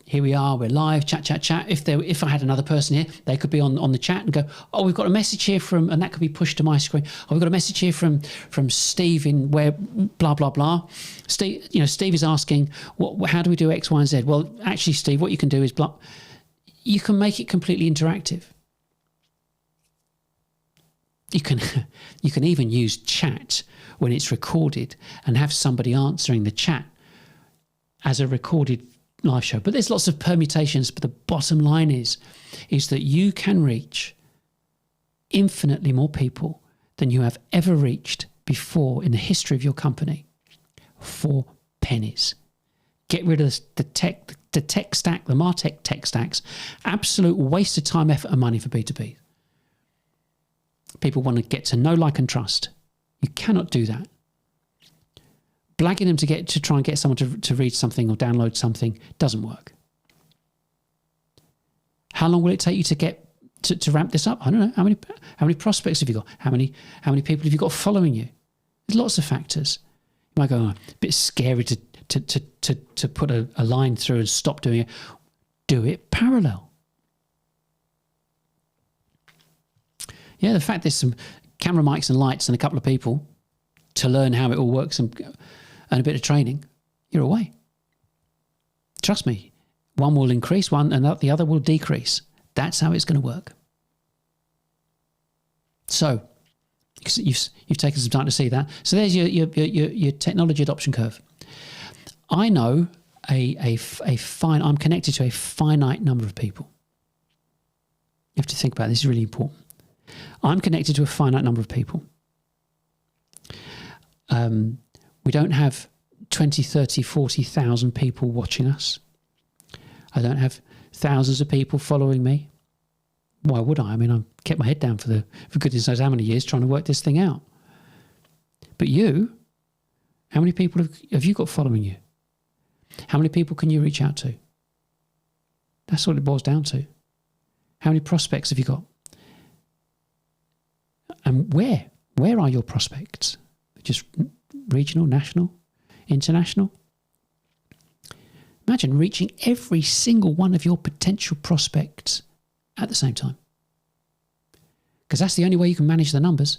Speaker 1: Here we are, we're live, chat. If I had another person here, they could be on the chat and go, oh, we've got a message here and that could be pushed to my screen. Oh, we've got a message here from Steve in where blah, blah, blah. Steve is asking, how do we do X, Y, and Z? Well, actually, Steve, what you can do is blah. You can make it completely interactive. You can even use chat when it's recorded and have somebody answering the chat as a recorded live show. But there's lots of permutations, but the bottom line is that you can reach infinitely more people than you have ever reached before in the history of your company for pennies. Get rid of the tech stack, the MarTech tech stacks. Absolute waste of time, effort and money for B2B. People want to get to know, like and trust. You cannot do that. Blagging them to try and get someone to read something or download something doesn't work. How long will it take you to get to ramp this up? I don't know. How many prospects have you got? How many people have you got following you? There's lots of factors. You might go, a bit scary to put a line through and stop doing it. Do it parallel. Yeah, the fact there's some camera mics and lights and a couple of people to learn how it all works and a bit of training, you're away. Trust me, One will increase, and the other will decrease. That's how it's going to work. So you've taken some time to see that. So there's your technology adoption curve. I know I'm connected to a finite number of people. You have to think about this. This is really important. I'm connected to a finite number of people. We don't have 20, 30, 40,000 people watching us. I don't have thousands of people following me. Why would I? I mean, I've kept my head down for goodness knows how many years trying to work this thing out. But you, how many people have you got following you? How many people can you reach out to? That's what it boils down to. How many prospects have you got? And where are your prospects? Just regional, national, international? Imagine reaching every single one of your potential prospects at the same time. Because that's the only way you can manage the numbers.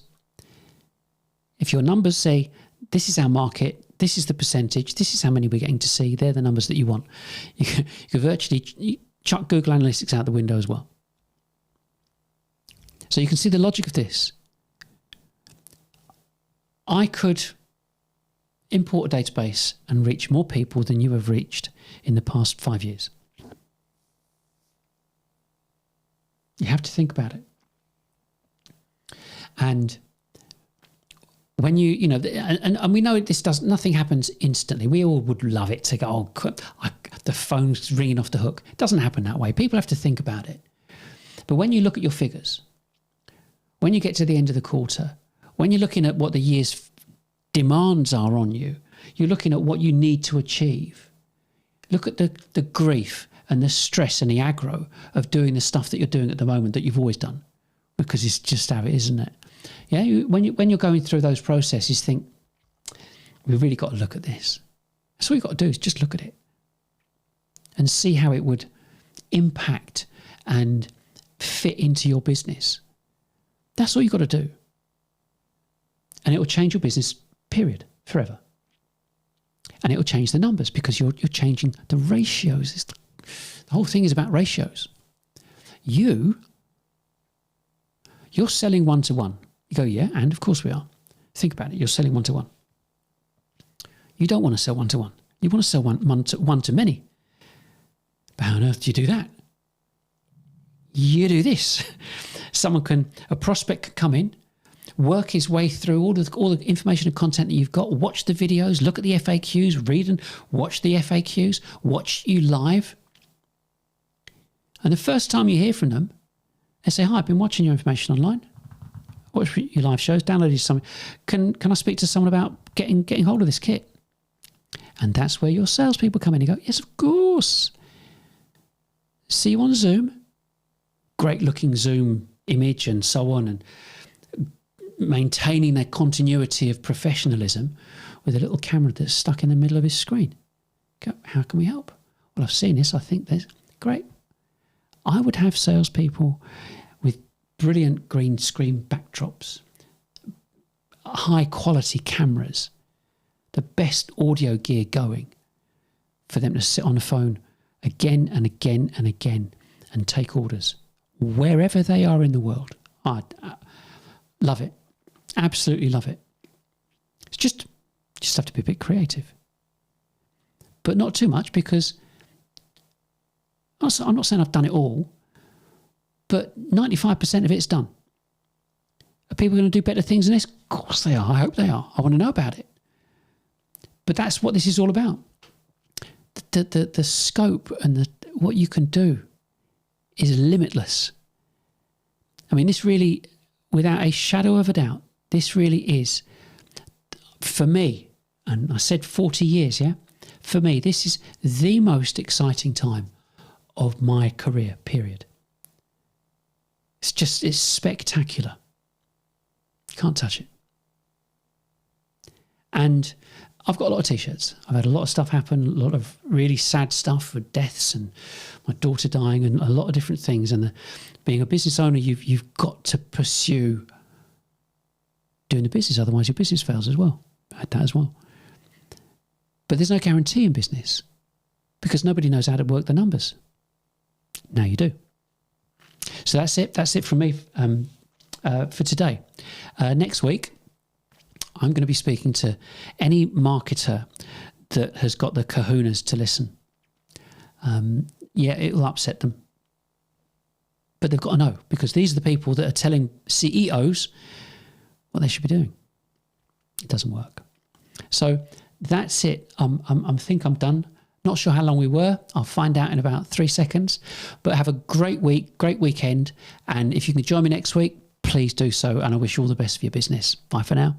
Speaker 1: If your numbers say, this is our market, this is the percentage, this is how many we're getting to see, they're the numbers that you want. You can virtually chuck Google Analytics out the window as well. So you can see the logic of this. I could import a database and reach more people than you have reached in the past 5 years. You have to think about it. And when and we know nothing happens instantly. We all would love it to go, the phone's ringing off the hook. It doesn't happen that way. People have to think about it. But when you look at your figures, when you get to the end of the quarter, when you're looking at what the year's demands are on you, you're looking at what you need to achieve. Look at the grief and the stress and the aggro of doing the stuff that you're doing at the moment that you've always done, because it's just how it is, isn't it? Yeah, when you're going through those processes, think, we've really got to look at this. That's all you've got to do is just look at it and see how it would impact and fit into your business. That's all you've got to do. And it will change your business, period, forever. And it will change the numbers because you're changing the ratios. The whole thing is about ratios. You're selling one-to-one. You go, yeah, and of course we are. Think about it. You're selling one-to-one. You don't want to sell one-to-one. You want to sell one-to-many. But how on earth do you do that? You do this. A prospect can come in, work his way through all the information and content that you've got, watch the videos, look at the FAQs, read and watch the FAQs, watch you live. And the first time you hear from them, they say, hi, I've been watching your information online. Watch your live shows, downloaded something. Can I speak to someone about getting hold of this kit? And that's where your salespeople come in and go, yes, of course. See you on Zoom. Great looking Zoom image and so on, and maintaining their continuity of professionalism with a little camera that's stuck in the middle of his screen. Go, how can we help? Well, I've seen this. I think there's great. I would have salespeople with brilliant green screen backdrops, high quality cameras, the best audio gear going for them to sit on the phone again and again and again and take orders wherever they are in the world. I love it. Absolutely love it. It's just have to be a bit creative. But not too much, because I'm not saying I've done it all, but 95% of it's done. Are people going to do better things than this? Of course they are. I hope they are. I want to know about it. But that's what this is all about. The scope and what you can do is limitless. I mean, this really, without a shadow of a doubt, this really is, for me, and I said 40 years, yeah? For me, this is the most exciting time of my career, period. It's spectacular. You can't touch it. And I've got a lot of T-shirts. I've had a lot of stuff happen, a lot of really sad stuff with deaths and my daughter dying and a lot of different things. And being a business owner, you've got to pursue doing the business, otherwise your business fails as well. I had that as well. But there's no guarantee in business. because nobody knows how to work the numbers. Now you do. So that's it. That's it from me for today. Next week, I'm going to be speaking to any marketer that has got the kahunas to listen. It will upset them. But they've got to know, because these are the people that are telling CEOs what they should be doing. It doesn't work. So that's it. I think I'm done. Not sure how long we were. I'll find out in about 3 seconds. But have a great week, great weekend. And if you can join me next week, please do so. And I wish you all the best for your business. Bye for now.